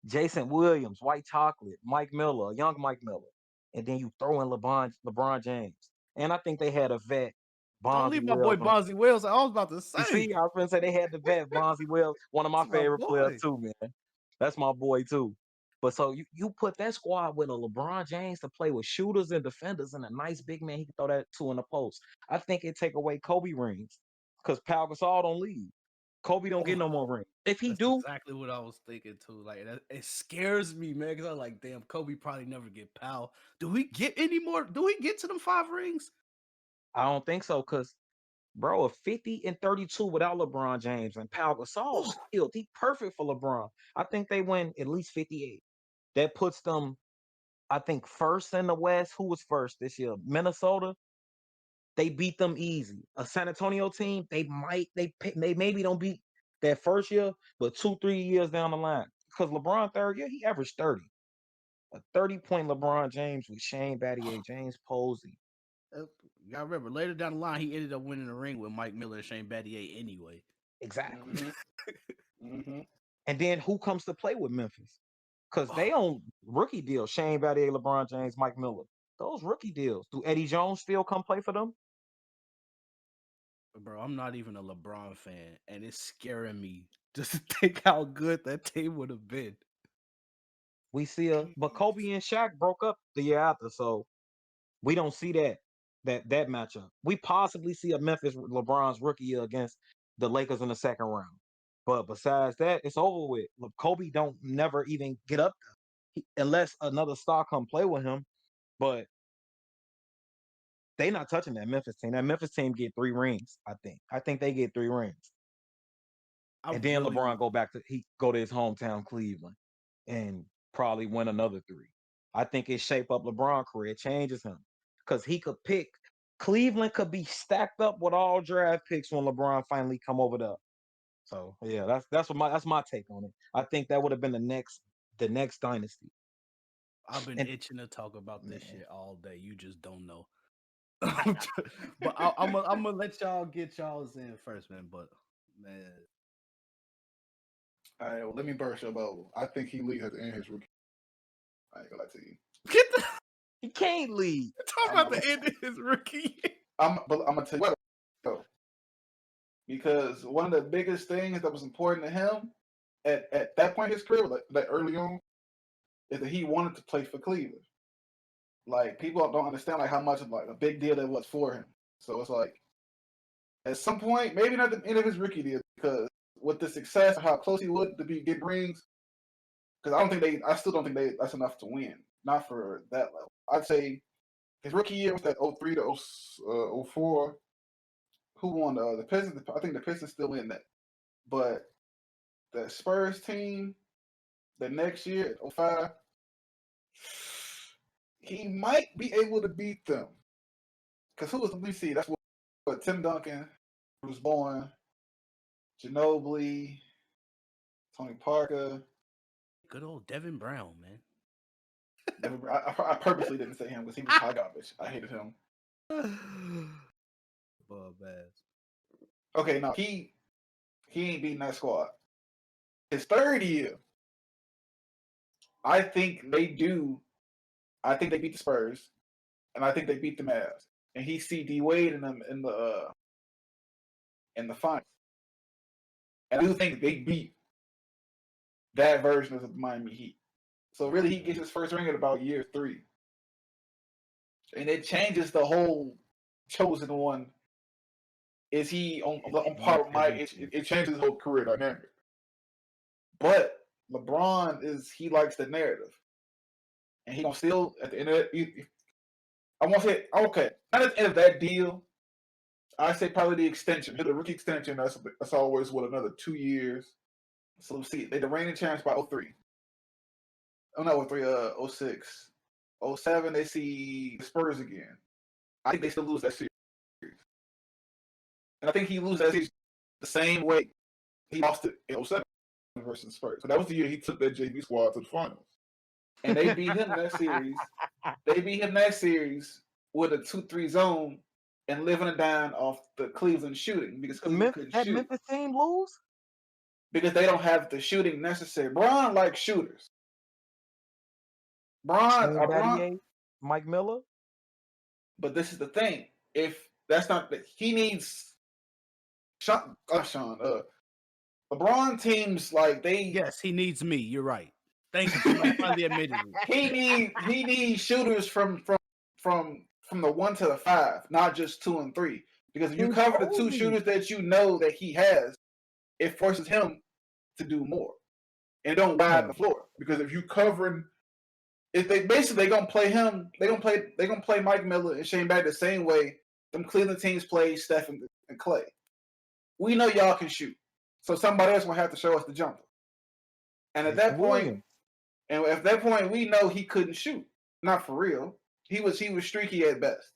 Speaker 3: Jason Williams, White Chocolate, Mike Miller, young Mike Miller, and then you throw in LeBron James, and I think they had a vet.
Speaker 1: Don't leave my boy
Speaker 3: Wells.
Speaker 1: Bonzi Wells. I was about to say.
Speaker 3: You see, I was gonna say they had the vet Bonzi Wells, one of my favorite players too, man. That's my boy too. But so you put that squad with a LeBron James to play with shooters and defenders and a nice big man he can throw that to in the post. I think it take away Kobe rings because Pau Gasol don't leave. Kobe don't get no more rings. If he do,
Speaker 1: exactly what I was thinking too. Like it scares me, man, because I'm like, damn, Kobe probably never get Pau. Do we get any more? Do we get to them 5 rings?
Speaker 3: I don't think so. Cause bro, a 50 and 32 without LeBron James and Pau Gasol still he perfect for LeBron. I think they win at least 58. That puts them, I think, first in the West. Who was first this year? Minnesota. they beat them easy. A San Antonio team, they maybe don't beat that first year, but 2-3 years down the line. Because LeBron third year, he averaged 30. A 30-point LeBron James with Shane Battier, James Posey.
Speaker 1: Y'all remember later down the line, he ended up winning the ring with Mike Miller and Shane Battier anyway.
Speaker 3: Exactly.
Speaker 2: Mm-hmm.
Speaker 3: And then who comes to play with Memphis? Because they own rookie deals. Shane Battier, LeBron James, Mike Miller. Those rookie deals. Do Eddie Jones still come play for them?
Speaker 1: Bro, I'm not even a LeBron fan, and it's scaring me just to think how good that team would have been.
Speaker 3: We see but Kobe and Shaq broke up the year after, so we don't see that matchup. We possibly see a Memphis LeBron's rookie year against the Lakers in the second round. But besides that, it's over with. Kobe don't never even get up there unless another star come play with him. But they not touching that Memphis team. That Memphis team get 3 rings, I think. I think they get 3 rings. And then LeBron go to his hometown Cleveland and probably win another 3. I think it shape up LeBron career. It changes him. Because he could pick. Cleveland could be stacked up with all draft picks when LeBron finally come over there. So yeah, that's my take on it. I think that would have been the next dynasty.
Speaker 1: I've been
Speaker 3: And
Speaker 1: itching to talk about this
Speaker 3: man,
Speaker 1: shit all day. You just don't know. But I'm gonna let y'all get y'all's in first, man. But man,
Speaker 2: All right, well, let me burst your bubble. I think he leads at the end of his rookie. I ain't gonna lie to you.
Speaker 1: get the
Speaker 3: he can't lead.
Speaker 1: talk about the end of his rookie.
Speaker 2: I'm gonna tell you what though, because one of the biggest things that was important to him at that point in his career, like early on, is that he wanted to play for Cleveland. Like people don't understand like how much of like a big deal that was for him. So it's like at some point, maybe not the end of his rookie deal, because with the success of how close he would to be get rings, because I still don't think that's enough to win. Not for that level. I'd say his rookie year was that 03 to 04. Who won the Pistons? I think the Pistons still in that. But the Spurs team, the next year, 05, he might be able to beat them. Because who was, let me see, that's what Tim Duncan, Bruce Bowen, Ginobili, Tony Parker.
Speaker 1: Good old Devin Brown, man.
Speaker 2: I purposely didn't say him because he was high garbage. I hated him.
Speaker 1: Bass.
Speaker 2: Okay, no, he ain't beating that squad. His third year, I think they do. I think they beat the Spurs, and I think they beat the Mavs. And he see D Wade in them in the finals. And I do think they beat that version of the Miami Heat. So really, he gets his first ring at about year 3, and it changes the whole chosen one. Is he on par with Mike? It changes his whole career dynamic. But LeBron he likes the narrative, and he gonna still at the end of it. I want to say okay, not at the end of that deal. I say probably the extension, the rookie extension. That's always another 2 years. So let's see. They the reigning champs by 03. Oh no, 03, 06. 07, they see the Spurs again. I think they still lose that series. And I think he loses that series the same way he lost it in 07 versus Spurs. So that was the year he took that JV squad to the finals. And they beat him that series. They beat him that series with a 2-3 zone and living it down off the Cleveland shooting because Cleveland couldn't shoot.
Speaker 3: Memphis team lose?
Speaker 2: Because they don't have the shooting necessary. Bron likes shooters. Bron,
Speaker 3: Mike Miller.
Speaker 2: but this is the thing. If that's not that he needs Sean. LeBron teams like they.
Speaker 1: Yes, he needs me. You're right. Thank you. Somebody finally admitted it.
Speaker 2: He needs shooters from the 1 to the 5, not just 2 and 3. Because if you cover the 2 shooters that you know that he has, it forces him to do more and don't widen the floor. Because if you covering, if they gonna play him, they gonna play Mike Miller and Shane Battier the same way them Cleveland teams play Steph and Clay. We know y'all can shoot, so somebody else gonna have to show us the jumper. And at that point, we know he couldn't shoot. Not for real. He was streaky at best.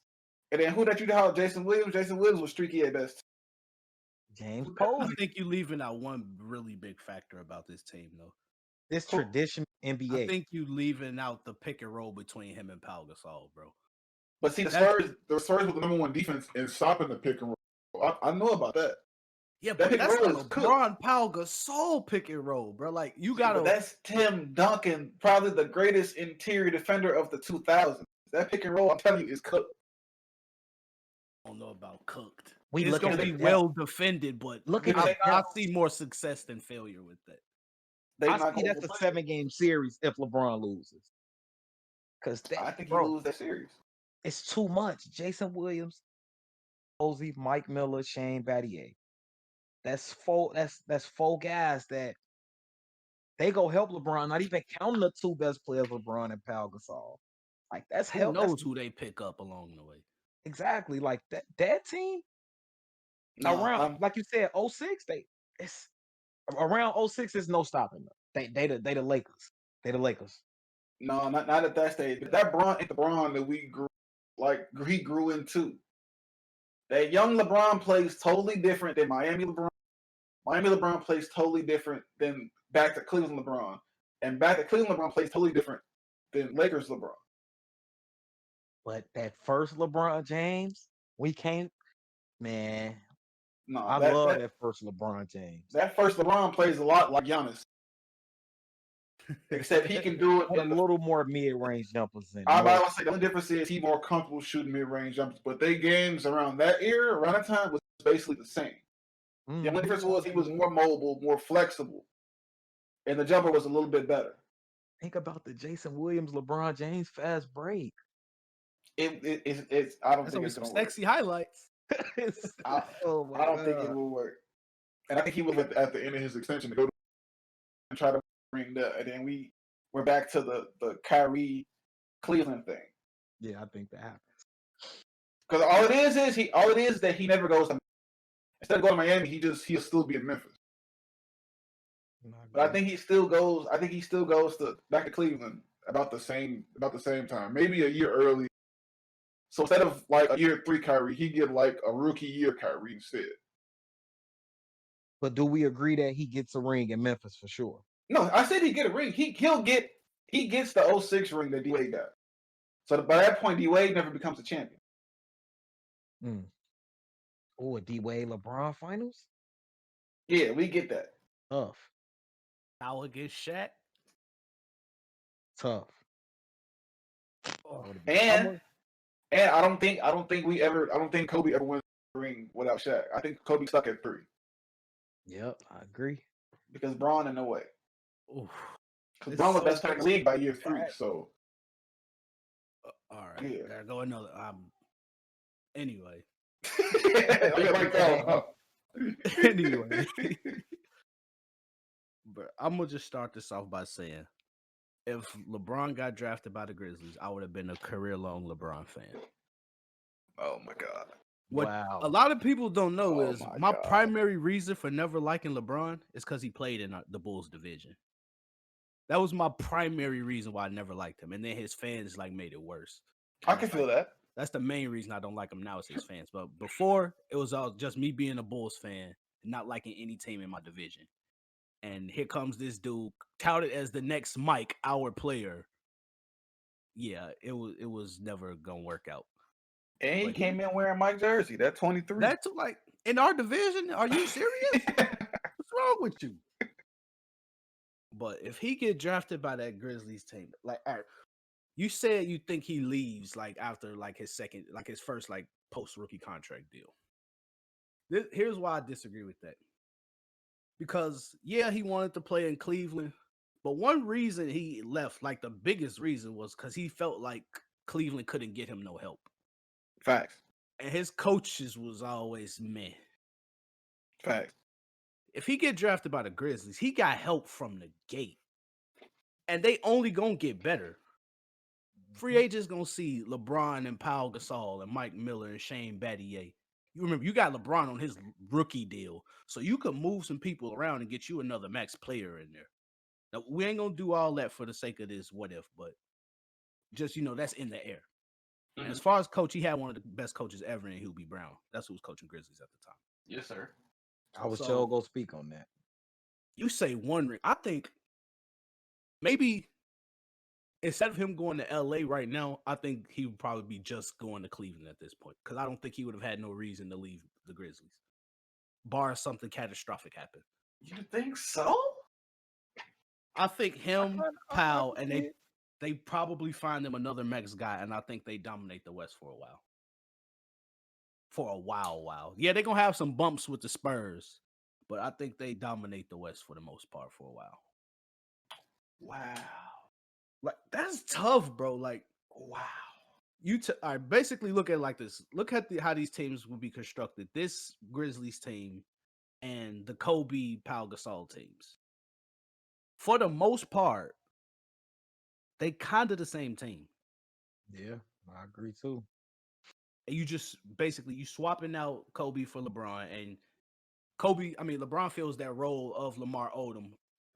Speaker 2: And then who that you call Jason Williams? Jason Williams was streaky at best.
Speaker 3: James
Speaker 1: I
Speaker 3: Posey.
Speaker 1: think you're leaving out one really big factor about this team, though.
Speaker 3: This traditional
Speaker 1: I
Speaker 3: NBA.
Speaker 1: think you leaving out the pick and roll between him and Pau Gasol, bro.
Speaker 2: But see, the Spurs were the number one defense in stopping the pick and roll. I know about that.
Speaker 1: Yeah,
Speaker 2: That
Speaker 1: but
Speaker 2: pick and
Speaker 1: that's
Speaker 2: roll
Speaker 1: a
Speaker 2: is cooked.
Speaker 1: LeBron Pau Gasol pick and roll, bro. Like you gotta.
Speaker 2: But that's Tim Duncan, probably the greatest interior defender of the 2000s. That pick and roll, I'm telling you, is cooked.
Speaker 1: I don't know about cooked.
Speaker 3: We
Speaker 1: It's
Speaker 3: look
Speaker 1: gonna
Speaker 3: at
Speaker 1: be
Speaker 3: the
Speaker 1: well defended, but
Speaker 3: Look at
Speaker 1: I see more success than failure with that.
Speaker 3: I see that's a 7-game series if LeBron loses. Because
Speaker 2: I think he lose that series.
Speaker 3: It's too much. Jason Williams, Posey, Mike Miller, Shane Battier. That's four guys that they go help LeBron, not even counting the two best players, LeBron and Pau Gasol. Like that's
Speaker 1: Who
Speaker 3: help.
Speaker 1: knows who they pick up along the way?
Speaker 3: Exactly. Like that team around, like you said, 06, it's around 06, there's no stopping them. They the Lakers. They the Lakers.
Speaker 2: No, not at that stage. But that Bron ain't the Bron that we grew he grew into. That young LeBron plays totally different than Miami LeBron. Miami LeBron plays totally different than back to Cleveland LeBron. And back to Cleveland LeBron plays totally different than Lakers LeBron.
Speaker 3: But that first LeBron James, we can't, man.
Speaker 2: No,
Speaker 3: I love that first LeBron James.
Speaker 2: That first LeBron plays a lot like Giannis. Except he can do it
Speaker 3: a little more mid-range jumpers than
Speaker 2: I would say the only difference is he's more comfortable shooting mid-range jumpers. But their games around that era, around that time, was basically the same. The only difference was he was more mobile, more flexible. And the jumper was a little bit better.
Speaker 3: Think about the Jason Williams, LeBron James fast break.
Speaker 2: It's I don't think it's
Speaker 1: some
Speaker 2: gonna
Speaker 1: sexy
Speaker 2: work.
Speaker 1: Highlights.
Speaker 2: I don't think it will work. And I think he was at the end of his extension to go and try to bring that. And then we're back to the Kyrie Cleveland thing.
Speaker 3: Yeah, I think that happens.
Speaker 2: Because all it is that he never goes to. Instead of going to Miami, he'll still be in Memphis. But I think he still goes. I think he still goes back to Cleveland about the same time, maybe a year early. So instead of like a year 3 Kyrie, he get like a rookie year Kyrie instead.
Speaker 3: But do we agree that he gets a ring in Memphis for sure?
Speaker 2: No, I said he get a ring. He gets the 06 ring that D-Wade got. So by that point, D-Wade never becomes a champion.
Speaker 3: Oh, a D-Wade LeBron finals?
Speaker 2: Yeah, we get that.
Speaker 3: Tough.
Speaker 1: How against Shaq?
Speaker 3: Tough.
Speaker 2: And I don't think Kobe ever wins a ring without Shaq. I think Kobe stuck at 3.
Speaker 3: Yep, I agree.
Speaker 2: Because Braun in no way. Because
Speaker 1: It's
Speaker 2: Braun was
Speaker 1: so
Speaker 2: best player in the league by year 3. So
Speaker 1: all right,
Speaker 2: yeah.
Speaker 1: gotta go another. Anyway. Anyway. But I'm gonna just start this off by saying, if LeBron got drafted by the Grizzlies, I would have been a career-long LeBron fan.
Speaker 2: Oh my God.
Speaker 1: What
Speaker 3: wow.
Speaker 1: a lot of people don't know is my
Speaker 2: God.
Speaker 1: primary reason for never liking LeBron is because he played in the Bulls division. That was my primary reason why I never liked him. And then his fans made it worse.
Speaker 2: I can feel that.
Speaker 1: That's the main reason I don't like him now is his fans. But before, it was all just me being a Bulls fan and not liking any team in my division. And here comes this dude touted as the next Mike, our player. Yeah, it was never gonna work out.
Speaker 2: And he came in wearing Mike jersey. That 23.
Speaker 1: That's in our division. Are you serious? What's wrong with you? But if he get drafted by that Grizzlies team, all right, you said you think he leaves after his first post rookie contract deal. Here's why I disagree with that. Because yeah, he wanted to play in Cleveland, but one reason he left, the biggest reason, was because he felt like Cleveland couldn't get him no help.
Speaker 2: Facts.
Speaker 1: And his coaches was always meh.
Speaker 2: Facts.
Speaker 1: If he get drafted by the Grizzlies, he got help from the gate. And they only gonna get better. Free agents gonna see LeBron and Pau Gasol and Mike Miller and Shane Battier. You remember, you got LeBron on his rookie deal, so you could move some people around and get you another max player in there. Now, we ain't gonna do all that for the sake of this what if, but just, that's in the air. And as far as coach, he had one of the best coaches ever in Hubie Brown. That's who was coaching Grizzlies at the time.
Speaker 2: Yes, sir.
Speaker 3: I was
Speaker 1: So-
Speaker 3: go speak on that.
Speaker 1: You say one ring. I think maybe instead of him going to LA right now, I think he would probably be just going to Cleveland at this point. Because I don't think he would have had no reason to leave the Grizzlies. Bar something catastrophic happen.
Speaker 2: You think so?
Speaker 1: I think him,
Speaker 3: I
Speaker 1: Powell, and
Speaker 3: agree.
Speaker 1: they probably find them another Max guy, and I think they dominate the West for a while. While. Yeah, they're gonna have some bumps with the Spurs, but I think they dominate the West for the most part for a while.
Speaker 2: Wow.
Speaker 1: Like that's tough, bro. Like,
Speaker 2: Wow.
Speaker 1: I basically look at it like this. Look at how these teams will be constructed. This Grizzlies team and the Kobe Pau Gasol teams. For the most part, they kind of the same team.
Speaker 3: Yeah, I agree too.
Speaker 1: And you just basically you swapping out Kobe for LeBron, and LeBron fills that role of Lamar Odom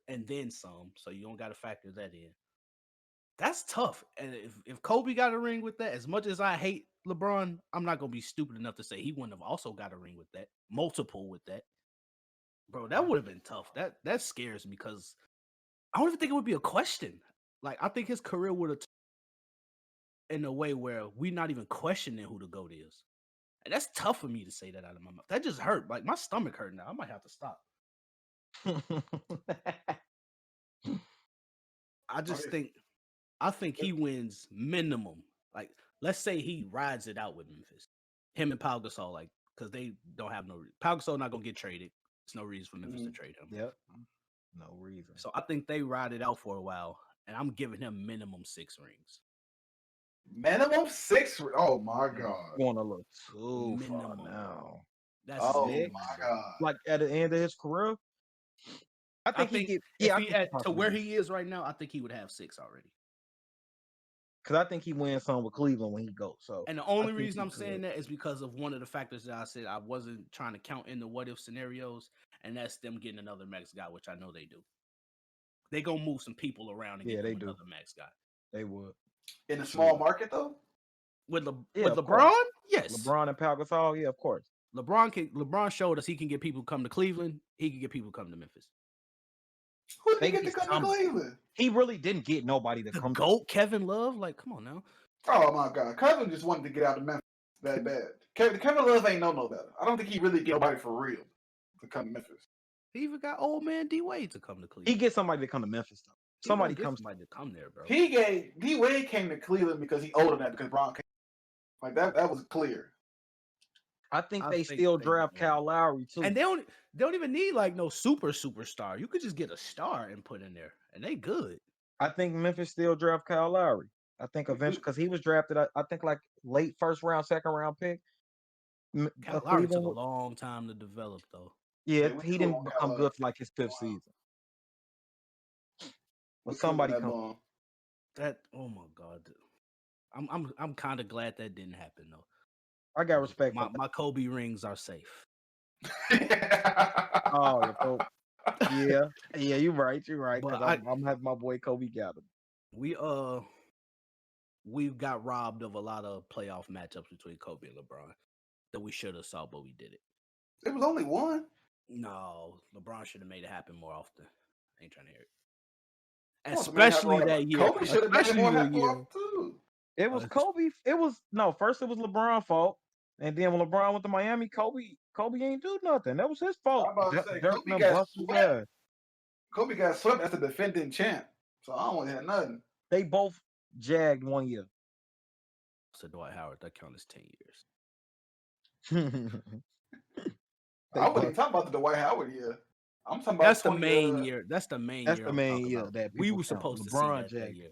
Speaker 1: and then some, so you don't got to factor that in. That's tough. And if Kobe got a ring with that, as much as I hate LeBron, I'm not gonna be stupid enough to say he wouldn't have also got a ring with that, multiple with that. Bro, that would have been tough. That scares me because I don't even think it would be a question. Like I think his career would have in a way where we're not even questioning who the GOAT is. And that's tough for me to say that out of my mouth. That just hurt. Like my stomach hurt now. I might have to stop. I think he wins minimum. Like let's say he rides it out with Memphis. Him and Pau Gasol, like, because they don't have no Pau Gasol not gonna get traded. There's no reason for Memphis to trade him.
Speaker 3: Yep. No reason.
Speaker 1: So I think they ride it out for a while, and I'm giving him minimum 6 rings.
Speaker 2: Minimum 6. Oh my god.
Speaker 3: Going a little too far
Speaker 1: Minimum.
Speaker 3: now.
Speaker 1: That's
Speaker 2: Oh
Speaker 1: big.
Speaker 2: my god.
Speaker 3: Like at the end of his career, I think he get
Speaker 1: if he had to where he is right now, I think he would have 6 already.
Speaker 3: because I think he wins some with Cleveland when he goes. So
Speaker 1: And the only
Speaker 3: think
Speaker 1: reason
Speaker 3: he
Speaker 1: I'm saying
Speaker 3: could.
Speaker 1: that is because of one of the factors that I said I wasn't trying to count in the what if scenarios, and that's them getting another max guy, which I know they do. They gonna move some people around and
Speaker 3: Yeah,
Speaker 1: get
Speaker 3: they
Speaker 1: them
Speaker 3: do.
Speaker 1: another max guy.
Speaker 3: They would.
Speaker 2: In a small market though?
Speaker 1: With
Speaker 3: of
Speaker 1: LeBron,
Speaker 3: course.
Speaker 1: yes.
Speaker 3: LeBron and Pau Gasol, yeah, of course.
Speaker 1: LeBron showed us he can get people to come to Cleveland. He can get people to come to Memphis.
Speaker 2: Who did
Speaker 3: They
Speaker 2: he get to
Speaker 3: get
Speaker 2: come to
Speaker 3: some-
Speaker 2: Cleveland?
Speaker 3: He really didn't get nobody to
Speaker 1: The
Speaker 3: come.
Speaker 1: GOAT, Kevin Love, like, come on now.
Speaker 2: Oh my god. Kevin just wanted to get out of Memphis that bad. Kevin Love ain't no better. I don't think he really get nobody for real to come to Memphis.
Speaker 1: He even got old man D Wade to come to Cleveland.
Speaker 3: He gets somebody to come to Memphis though.
Speaker 1: He gonna
Speaker 3: Somebody
Speaker 1: get
Speaker 3: comes.
Speaker 1: somebody to come there, bro.
Speaker 2: D Wade came to Cleveland because he older than that because Bron came. Like that was clear.
Speaker 3: I think
Speaker 1: I
Speaker 3: they
Speaker 1: think
Speaker 3: still
Speaker 1: they
Speaker 3: draft
Speaker 1: will.
Speaker 3: Kyle Lowry too.
Speaker 1: And they don't even need like no superstar. You could just get a star and put in there, and they good.
Speaker 3: I think Memphis still draft Kyle Lowry. I think eventually because he was drafted. I think like late first round, second round pick.
Speaker 1: Kyle Lowry took a long time to develop, though.
Speaker 3: Yeah,
Speaker 2: Yeah,
Speaker 3: he didn't become good for like his 5th season. But somebody come.
Speaker 1: That oh my god, I'm kind of glad that didn't happen though.
Speaker 3: I got respect.
Speaker 1: My Kobe rings are safe.
Speaker 3: Oh, yeah, you're right.
Speaker 1: But
Speaker 3: I'm having my boy Kobe got him.
Speaker 1: We've got robbed of a lot of playoff matchups between Kobe and LeBron that we should have saw, but we did it.
Speaker 2: It was only one.
Speaker 1: No, LeBron should have made it happen more often. I ain't trying to hear it.
Speaker 2: Well,
Speaker 1: Especially that year.
Speaker 2: Kobe should have made it
Speaker 1: Especially
Speaker 2: more
Speaker 1: the
Speaker 2: happen
Speaker 1: year.
Speaker 2: too.
Speaker 3: It was Kobe. First it was LeBron's fault, and then when LeBron went to Miami, Kobe ain't do nothing. That was his fault.
Speaker 2: I'm about to say,
Speaker 3: Dirk
Speaker 2: Kobe
Speaker 3: done
Speaker 2: got
Speaker 3: busted his
Speaker 2: swept.
Speaker 3: ass.
Speaker 2: Kobe got swept as a defending champ, so I don't want to hear nothing.
Speaker 3: They both jagged 1 year.
Speaker 1: So Dwight Howard, that counts as 10 years.
Speaker 2: I wasn't even talking about the Dwight Howard year. I'm talking about
Speaker 1: That's the main year. That's the main
Speaker 3: That's
Speaker 1: year.
Speaker 3: the
Speaker 1: I'm
Speaker 3: main
Speaker 1: talking
Speaker 3: year
Speaker 1: about.
Speaker 3: that
Speaker 1: we
Speaker 3: people
Speaker 1: were
Speaker 3: count.
Speaker 1: supposed to
Speaker 3: LeBron
Speaker 1: see that
Speaker 3: jagged.
Speaker 1: year.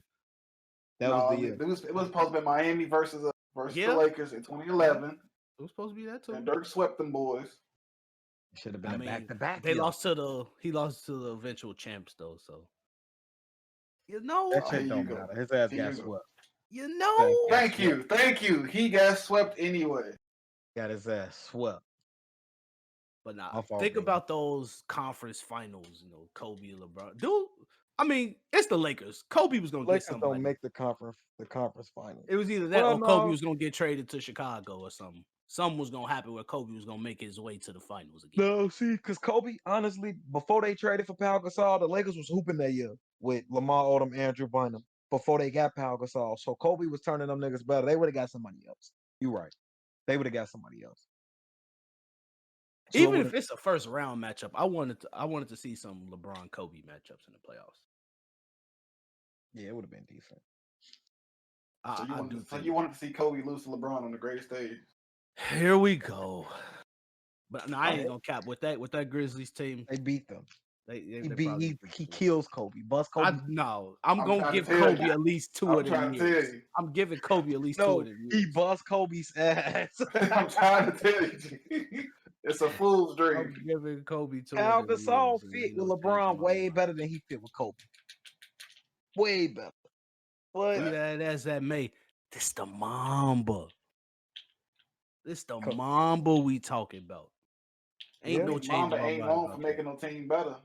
Speaker 3: That was the year.
Speaker 2: It was supposed to be Miami versus
Speaker 1: Yeah.
Speaker 2: the Lakers in 2011.
Speaker 1: It was supposed to be that too.
Speaker 2: And Dirk swept them boys.
Speaker 3: Should have been a back-to-back.
Speaker 1: They lost to he lost to the eventual champs though. So
Speaker 3: that shit don't matter. His ass got swept.
Speaker 2: Thank you. He got swept anyway.
Speaker 3: Got his ass swept.
Speaker 1: But now think about those conference finals. Kobe and LeBron. Dude, I mean, it's the Lakers. Kobe was gonna get
Speaker 3: Lakers
Speaker 1: somebody.
Speaker 3: don't make the conference finals.
Speaker 1: It was either that
Speaker 3: Well,
Speaker 1: or Kobe
Speaker 3: no.
Speaker 1: was gonna get traded to Chicago or something. Something was gonna happen where Kobe was gonna make his way to the finals again.
Speaker 3: No, see, because Kobe, honestly, before they traded for Pau Gasol, the Lakers was hooping that year with Lamar Odom, Andrew Bynum, before they got Pau Gasol. So Kobe was turning them niggas better. They would have got somebody else. You right. They would have got somebody else. So
Speaker 1: Even if it's a first round matchup, I wanted to see some LeBron Kobe matchups in the playoffs.
Speaker 3: Yeah, it would have been decent.
Speaker 2: So you wanted to see Kobe lose to LeBron on the great stage.
Speaker 1: Here we go. But no, I ain't gonna cap with that Grizzlies team.
Speaker 3: They beat them. He kills Kobe. Bust Kobe.
Speaker 1: I'm gonna give Kobe at least two of them years. I'm giving Kobe at least 2 of them years.
Speaker 3: He bust Kobe's ass.
Speaker 2: I'm trying to tell you. It's a fool's dream.
Speaker 1: I'm giving Kobe 2
Speaker 3: Pau
Speaker 1: of them
Speaker 3: Gasol
Speaker 1: years.
Speaker 3: fit with LeBron way better than he fit with Kobe. Way better. But
Speaker 1: that's that May. This the Mamba. This the Mamba we talking about. Ain't no change.
Speaker 2: Mamba ain't known for making no team better.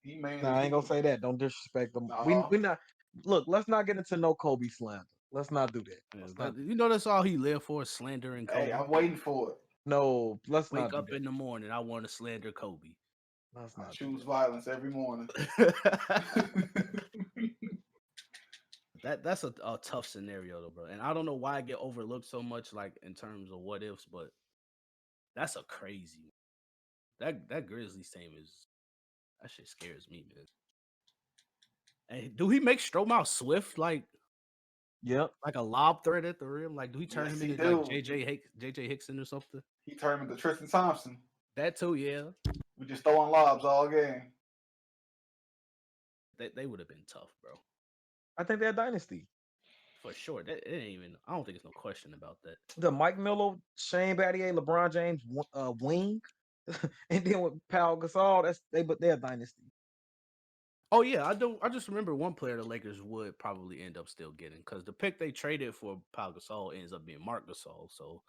Speaker 3: I ain't gonna say that. Don't disrespect them. We not. Look, let's not get into no Kobe slander. Let's not do that.
Speaker 1: You know that's all he lived for, slandering Kobe.
Speaker 2: Hey, I'm waiting for it.
Speaker 3: No, let's
Speaker 1: wake
Speaker 3: not
Speaker 1: up in the morning. I want to slander Kobe.
Speaker 3: Let's not
Speaker 2: choose violence every morning.
Speaker 1: That's a tough scenario though, bro. And I don't know why I get overlooked so much, like in terms of what ifs, but that's a crazy. That Grizzlies team that shit scares me, man. And do he make Stromae Swift like?
Speaker 3: Yep.
Speaker 1: Like a lob threat at the rim? Like, do he turn him into like JJ Hickson or something?
Speaker 2: He turned him into Tristan Thompson.
Speaker 1: That too, yeah.
Speaker 2: We just throwing lobs all game.
Speaker 1: They would have been tough, bro.
Speaker 3: I think they're a dynasty.
Speaker 1: For sure. It ain't even. I don't think there's no question about that.
Speaker 3: The Mike Miller, Shane Battier, LeBron James wing, and then with Pau Gasol, they're a dynasty.
Speaker 1: Oh yeah, I just remember one player the Lakers would probably end up still getting because the pick they traded for Pau Gasol ends up being Marc Gasol. So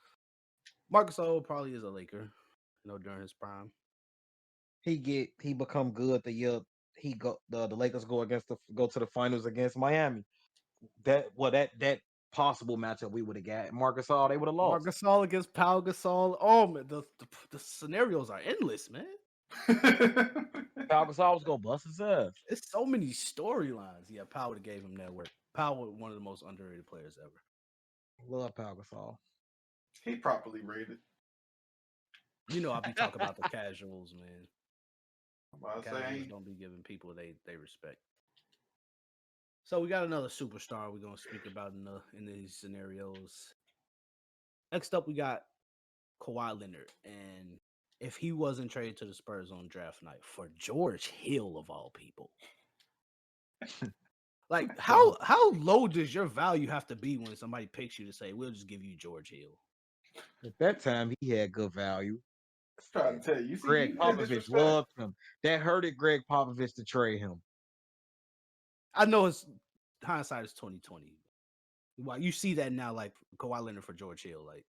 Speaker 1: Marc Gasol probably is a Laker, during his prime.
Speaker 3: He become good the year the Lakers go to the finals against Miami. That possible matchup we would have got. Marc Gasol, they would have lost.
Speaker 1: Marc Gasol against Pau Gasol. Oh man, the scenarios are endless, man.
Speaker 3: Pau Gasol was gonna bust his ass.
Speaker 1: It's so many storylines. Yeah, Pau would have gave him that work. Pau was one of the most underrated players ever.
Speaker 3: Love Pau Gasol.
Speaker 2: He properly rated.
Speaker 1: I be talking about the casuals, man. Casuals don't be giving people they respect. So we got another superstar we're gonna speak about in these scenarios. Next up, we got Kawhi Leonard, and if he wasn't traded to the Spurs on draft night for George Hill of all people, like how low does your value have to be when somebody picks you to say we'll just give you George Hill?
Speaker 3: At that time, he had good value.
Speaker 2: I'm trying to tell you,
Speaker 3: Greg Popovich loved him. That hurted Greg Popovich to trade him.
Speaker 1: I know it's hindsight is 2020. Well, you see that now, like Kawhi Leonard for George Hill, like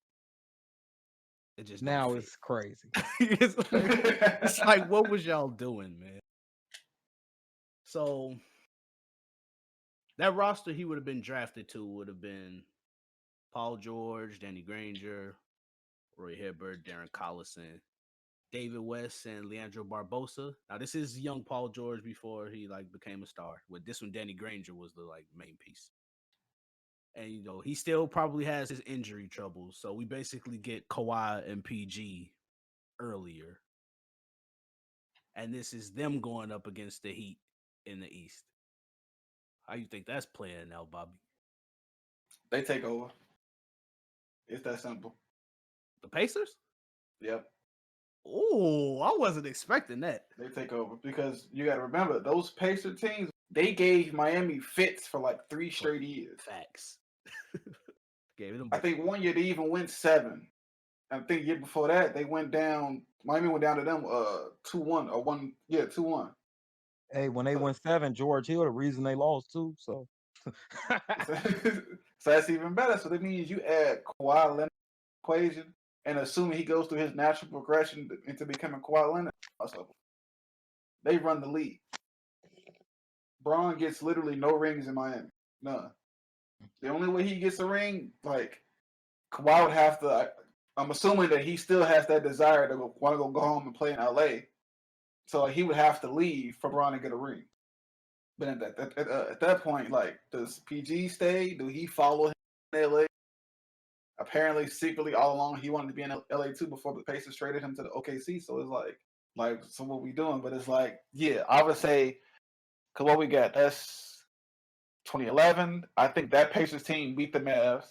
Speaker 1: it just
Speaker 3: now it's crazy.
Speaker 1: it's like what was y'all doing, man? So that roster he would have been drafted to would have been Paul George, Danny Granger, Roy Hibbert, Darren Collison, David West, and Leandro Barbosa. Now this is young Paul George before he became a star. With this one, Danny Granger was the main piece. And he still probably has his injury troubles. So we basically get Kawhi and PG earlier. And this is them going up against the Heat in the East. How you think that's playing out, Bobby?
Speaker 2: They take over. It's that simple.
Speaker 1: The Pacers?
Speaker 2: Yep.
Speaker 1: Oh, I wasn't expecting that.
Speaker 2: They take over because you got to remember those Pacer teams. They gave Miami fits for 3 straight years.
Speaker 1: Facts.
Speaker 2: I think one year they even went 7. I think the year before that they went down. Miami went down to them 2-1 or 1. Yeah, 2-1.
Speaker 3: Hey, when they went 7, George Hill, the reason they lost too. So
Speaker 2: that's even better. So that means you add Kawhi Leonard equation, and assuming he goes through his natural progression into becoming Kawhi Leonard, they run the league. Bron gets literally no rings in Miami. None. The only way he gets a ring, like Kawhi would have to. I'm assuming that he still has that desire to want to go home and play in LA. So he would have to leave for Bron to get a ring. But at that point, like, does PG stay? Do he follow him in LA? Apparently, secretly all along, he wanted to be in LA too before the Pacers traded him to the OKC. So it's like, so what we doing? But it's like, yeah, I would say, because what we got, that's 2011. I think that Pacers team beat the Mavs.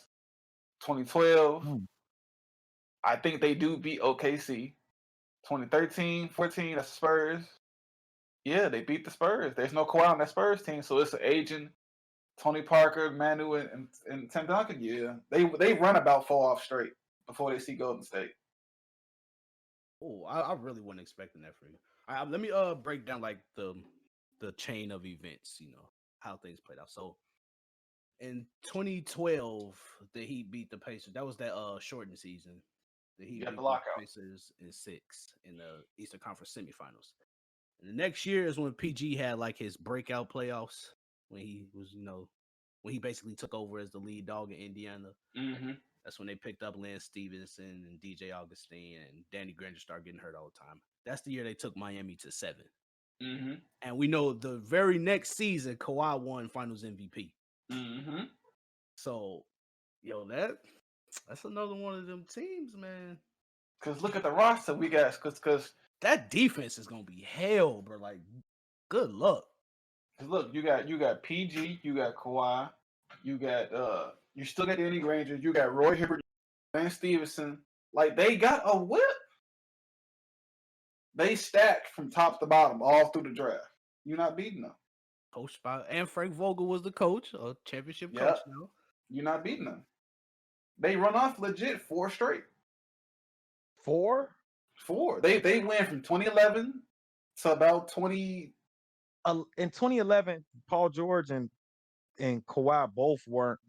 Speaker 2: 2012, I think they do beat OKC. 2013, 14, that's the Spurs. Yeah, they beat the Spurs. There's no Kawhi on that Spurs team, so it's an agent. Tony Parker, Manu, and Tim Duncan. Yeah, they run about 4 off straight before they see Golden State.
Speaker 1: Oh, I really wasn't expecting that for you. Let me break down like the chain of events. You know how things played out. So in 2012, the Heat beat the Pacers. That was that shortened season. The Heat beat the Pacers in 6 in the Eastern Conference semifinals. And the next year is when PG had like his breakout playoffs when he was, when he basically took over as the lead dog in Indiana.
Speaker 2: Mm-hmm.
Speaker 1: That's when they picked up Lance Stevenson and DJ Augustine, and Danny Granger started getting hurt all the time. That's the year they took Miami to 7.
Speaker 2: Mm-hmm.
Speaker 1: And we know the very next season, Kawhi won Finals MVP.
Speaker 2: Mm-hmm.
Speaker 1: So, that's another one of them teams, man.
Speaker 2: Because look at the roster we got. Because
Speaker 1: that defense is gonna be hell, bro. Like, good luck.
Speaker 2: Because look, you got PG, you got Kawhi, you still got Danny Granger, you got Roy Hibbert, Lance Stevenson. Like, they got a whip. They stacked from top to bottom all through the draft. You're not beating them.
Speaker 1: Coached by, and Frank Vogel was the coach, a championship coach now.
Speaker 2: You're not beating them. They run off legit 4 straight.
Speaker 3: 4?
Speaker 2: 4. They went from 2011 to about 20.
Speaker 3: In 2011, Paul George and Kawhi both weren't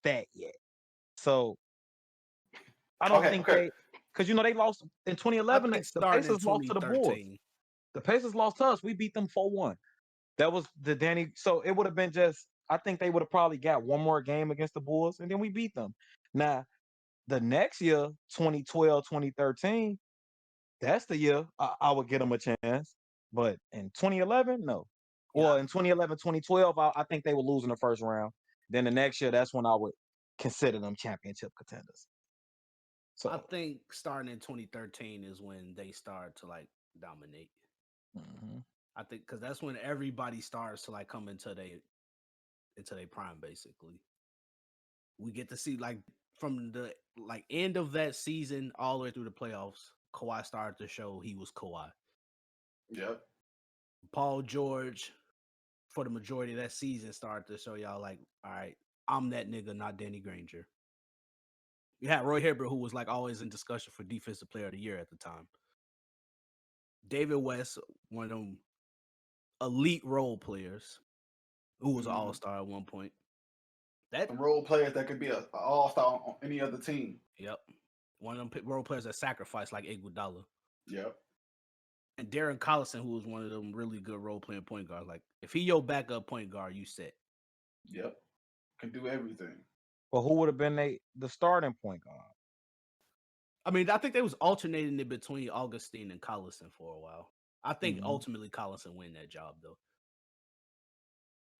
Speaker 3: that yet. So I don't think they, because they lost in 2011. The Pacers lost to the Bulls. The Pacers lost to us. We beat them 4-1. That was the Danny. So it would have been I think they would have probably got one more game against the Bulls, and then we beat them. Now, the next year, 2012, 2013, that's the year I would get them a chance. But in 2011, no. Well, in 2011, 2012, I think they were losing the first round. Then the next year, that's when I would consider them championship contenders. So
Speaker 1: I think starting in 2013 is when they start to like dominate.
Speaker 3: Mm-hmm.
Speaker 1: I think because that's when everybody starts to like come into their prime. Basically, we get to see like from the end of that season all the way through the playoffs. Kawhi started to show he was Kawhi.
Speaker 2: Yep.
Speaker 1: Paul George, for the majority of that season, started to show y'all like, all right, I'm that nigga, not Danny Granger. You had Roy Hibbert, who was like always in discussion for Defensive Player of the Year at the time. David West, one of them elite role players, who was an all-star at one point.
Speaker 2: That role players that could be an all-star on any other team.
Speaker 1: Yep. One of them role players that sacrificed like Iguodala.
Speaker 2: Yep.
Speaker 1: And Darren Collison, who was one of them really good role-playing point guards. Like, if he your backup point guard, you set.
Speaker 2: Yep. Can do everything.
Speaker 3: Well, who would have been the starting point guard?
Speaker 1: I mean, I think they was alternating it between Augustine and Collison for a while. I think ultimately Collison win that job though.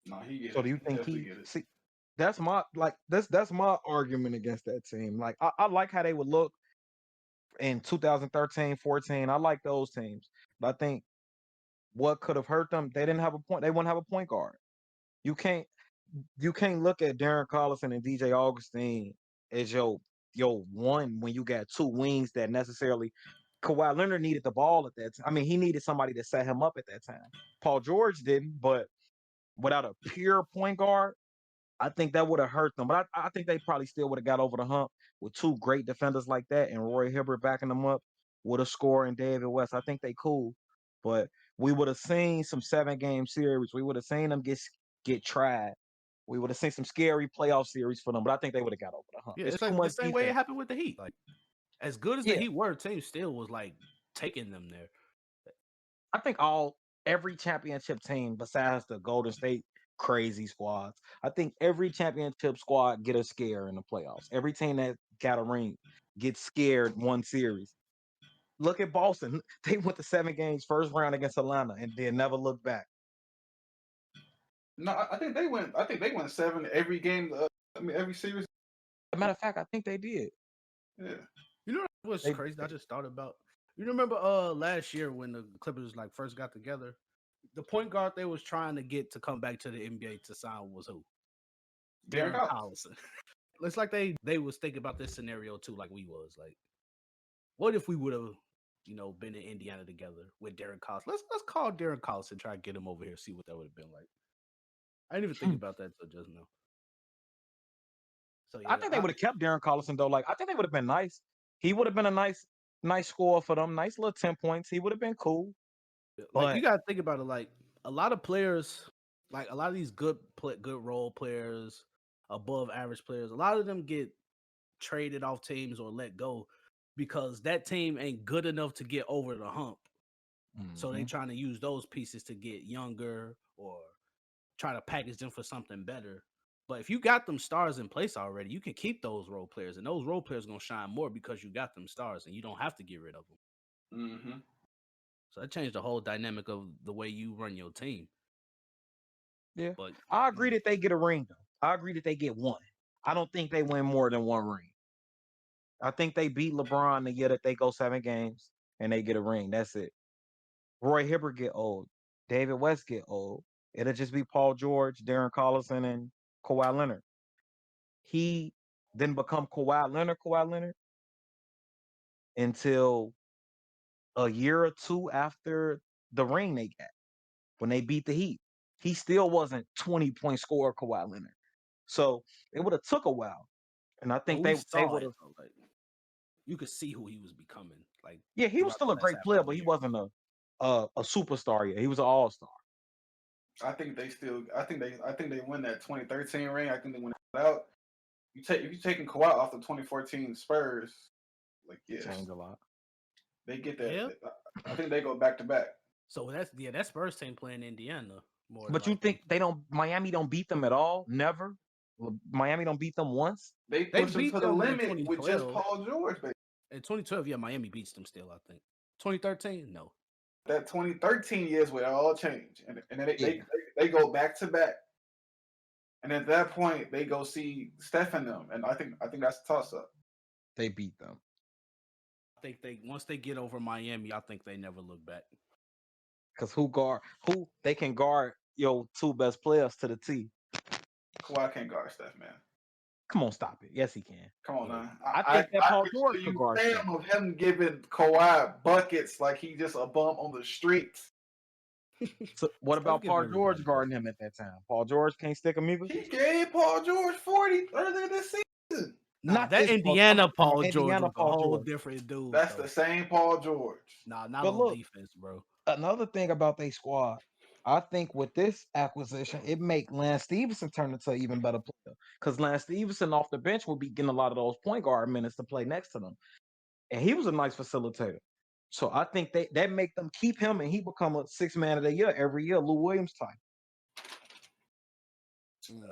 Speaker 2: No, he gets
Speaker 3: so do you think see? That's my that's my argument against that team. Like I like how they would look in 2013, 14. I like those teams, but I think what could have hurt them, they didn't have a point. They wouldn't have a point guard. You can't look at Darren Collison and DJ Augustine as your one when you got 2 wings that necessarily. Kawhi Leonard needed the ball at that time. I mean, he needed somebody to set him up at that time. Paul George didn't, but without a pure point guard, I think that would have hurt them. But I think they probably still would have got over the hump with 2 great defenders like that and Roy Hibbert backing them up with a score and David West. I think they cool, but we would have seen some 7-game series. We would have seen them get tried. We would have seen some scary playoff series for them, but I think they would have got over the hump.
Speaker 1: Yeah, it's like the same way it happened with the Heat. Like, as good as the Heat were, team still was like taking them there.
Speaker 3: I think all every championship team besides the Golden State crazy squads, I think every championship squad get a scare in the playoffs. Every team that got a ring gets scared one series. Look at Boston. They went to 7 games first round against Atlanta and then never looked back.
Speaker 2: No, I think they went. I think they went 7 every game. Every series.
Speaker 3: As a matter of fact, I think they did.
Speaker 2: Yeah.
Speaker 1: You know what's
Speaker 3: They
Speaker 1: crazy? I
Speaker 3: did.
Speaker 1: just thought about. You remember last year when the Clippers like first got together? The point guard they was trying to get to come back to the NBA to sign was who?
Speaker 2: Darren
Speaker 1: Darren
Speaker 2: Collins.
Speaker 1: Collison. It's like they was thinking about this scenario too, like we was. Like, what if we would have, been in Indiana together with Darren Collins? Let's call Darren Collins and try to get him over here, see what that would have been like. I didn't even think about that until just now. So
Speaker 3: I
Speaker 1: yeah,
Speaker 3: think they would have kept Darren Collison though. Like I think they would have been nice. He would have been a nice score for them. Nice little 10 points. He would have been cool.
Speaker 1: like you
Speaker 3: But
Speaker 1: gotta think about it. Like a lot of players, like a lot of these good role players, above average players, a lot of them get traded off teams or let go because that team ain't good enough to get over the hump. So they trying to use those pieces to get younger or try to package them for something better. But if you got them stars in place already, you can keep those role players, and those role players gonna shine more because you got them stars, and you don't have to get rid of them.
Speaker 2: Mm-hmm.
Speaker 1: So that changed the whole dynamic of the way you run your team.
Speaker 3: yeah,
Speaker 1: But
Speaker 3: I agree that they get a ring though. I agree that they get one. I don't think they win more than one ring. I think they beat LeBron the year that they go 7 games and they get a ring. That's it. Roy Hibbert get old. David West get old. It'll just be Paul George, Darren Collison, and Kawhi Leonard. He didn't become Kawhi Leonard until a year or two after the ring they got when they beat the Heat. He still wasn't 20-point scorer Kawhi Leonard. So it would have took a while. And I think
Speaker 1: we
Speaker 3: they
Speaker 1: saw
Speaker 3: would
Speaker 1: it
Speaker 3: have.
Speaker 1: though. Like you could see who he was becoming. Like
Speaker 3: Yeah, he was
Speaker 1: throughout
Speaker 3: still
Speaker 1: the
Speaker 3: a
Speaker 1: last
Speaker 3: great
Speaker 1: half
Speaker 3: player,
Speaker 1: of the
Speaker 3: but he
Speaker 1: year.
Speaker 3: wasn't a superstar yet. He was an all-star.
Speaker 2: I think they still. I think they win that 2013 ring. I think they win it out. If you taking Kawhi off the 2014 Spurs, like yes,
Speaker 3: Changed a lot.
Speaker 2: they get that.
Speaker 1: Yeah.
Speaker 2: I think they go back to back.
Speaker 1: So that Spurs team playing Indiana more than
Speaker 3: But you
Speaker 1: likely.
Speaker 3: think Miami don't beat them at all? Never. Miami don't beat them once.
Speaker 2: They
Speaker 1: They
Speaker 2: push them
Speaker 1: beat
Speaker 2: to the
Speaker 1: them in
Speaker 2: limit with just
Speaker 1: 2012.
Speaker 2: Paul George, baby.
Speaker 1: In 2012, yeah, Miami beats them still. I think 2013, no.
Speaker 2: That 2013 years where it all changed, and then
Speaker 3: Yeah,
Speaker 2: they go back to back, and at that point they go see Steph and them, and I think that's a toss up.
Speaker 3: they beat them.
Speaker 1: I think once they get over Miami, I think they never look back.
Speaker 3: Cause who they can guard your two best players to the T.
Speaker 2: Kawhi can't guard Steph, man.
Speaker 3: Come on, stop it. Yes, he can.
Speaker 2: Come on,
Speaker 1: Yeah.
Speaker 2: man.
Speaker 3: I
Speaker 2: I
Speaker 3: think that Paul
Speaker 2: can
Speaker 3: George
Speaker 2: show
Speaker 3: could
Speaker 2: you
Speaker 3: guard Steph.
Speaker 2: film of him giving Kawhi buckets like he just a bum on the streets.
Speaker 3: So what
Speaker 1: Steph
Speaker 3: about
Speaker 1: give
Speaker 3: Paul
Speaker 1: everybody
Speaker 3: George guarding him at that time? Paul George can't stick him either.
Speaker 2: He gave Paul George 40 earlier this season.
Speaker 1: Nah, that
Speaker 3: this
Speaker 1: Indiana
Speaker 3: Paul
Speaker 1: Paul
Speaker 3: George.
Speaker 1: George
Speaker 3: Indiana
Speaker 1: was a
Speaker 3: Paul
Speaker 1: whole
Speaker 3: George.
Speaker 1: different dude.
Speaker 2: That's
Speaker 1: though.
Speaker 2: the same Paul George.
Speaker 1: Nah, not
Speaker 3: But
Speaker 1: on
Speaker 3: look,
Speaker 1: defense, bro.
Speaker 3: another thing about their squad, I think with this acquisition, it make Lance Stevenson turn into an even better player. Because Lance Stevenson off the bench will be getting a lot of those point guard minutes to play next to them. And he was a nice facilitator. So I think that make them keep him and he become a 6-man of the year every year, Lou Williams type.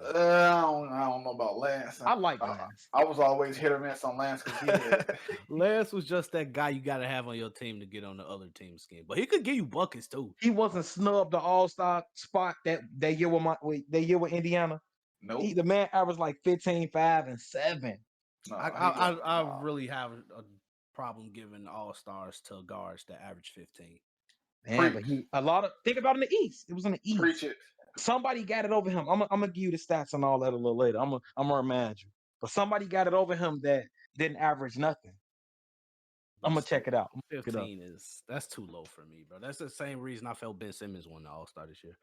Speaker 2: I don't know about Lance.
Speaker 3: I like Lance.
Speaker 2: I was always hit or miss on Lance because he had
Speaker 1: Lance was just that guy you got to have on your team to get on the other team's skin. But he could give you buckets too.
Speaker 3: He wasn't snubbed the All-Star spot that year with Indiana.
Speaker 2: nope.
Speaker 3: The man averaged like 15, 5, and 7.
Speaker 2: No,
Speaker 1: I really have a problem giving all stars to guards that average 15.
Speaker 3: Man, but think about in the East. It was in the East.
Speaker 2: Preach it.
Speaker 3: Somebody got it over him. I'm gonna give you the stats and all that a little later. I'm gonna remind you. But somebody got it over him that didn't average nothing. I'm gonna check it out.
Speaker 1: 15 that's too low for me, bro. That's the same reason I felt Ben Simmons won the All-Star this year.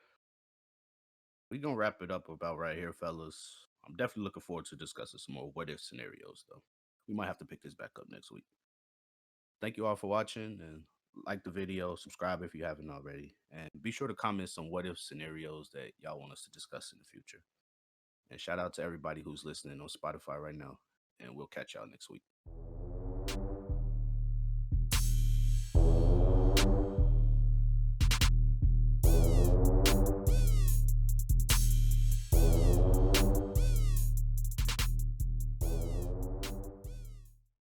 Speaker 1: We're gonna wrap it up about right here, fellas. I'm definitely looking forward to discussing some more what if scenarios, though. We might have to pick this back up next week. Thank you all for watching and like the video, subscribe if you haven't already, and be sure to comment some what if scenarios that y'all want us to discuss in the future. And shout out to everybody who's listening on Spotify right now, and we'll catch y'all next week.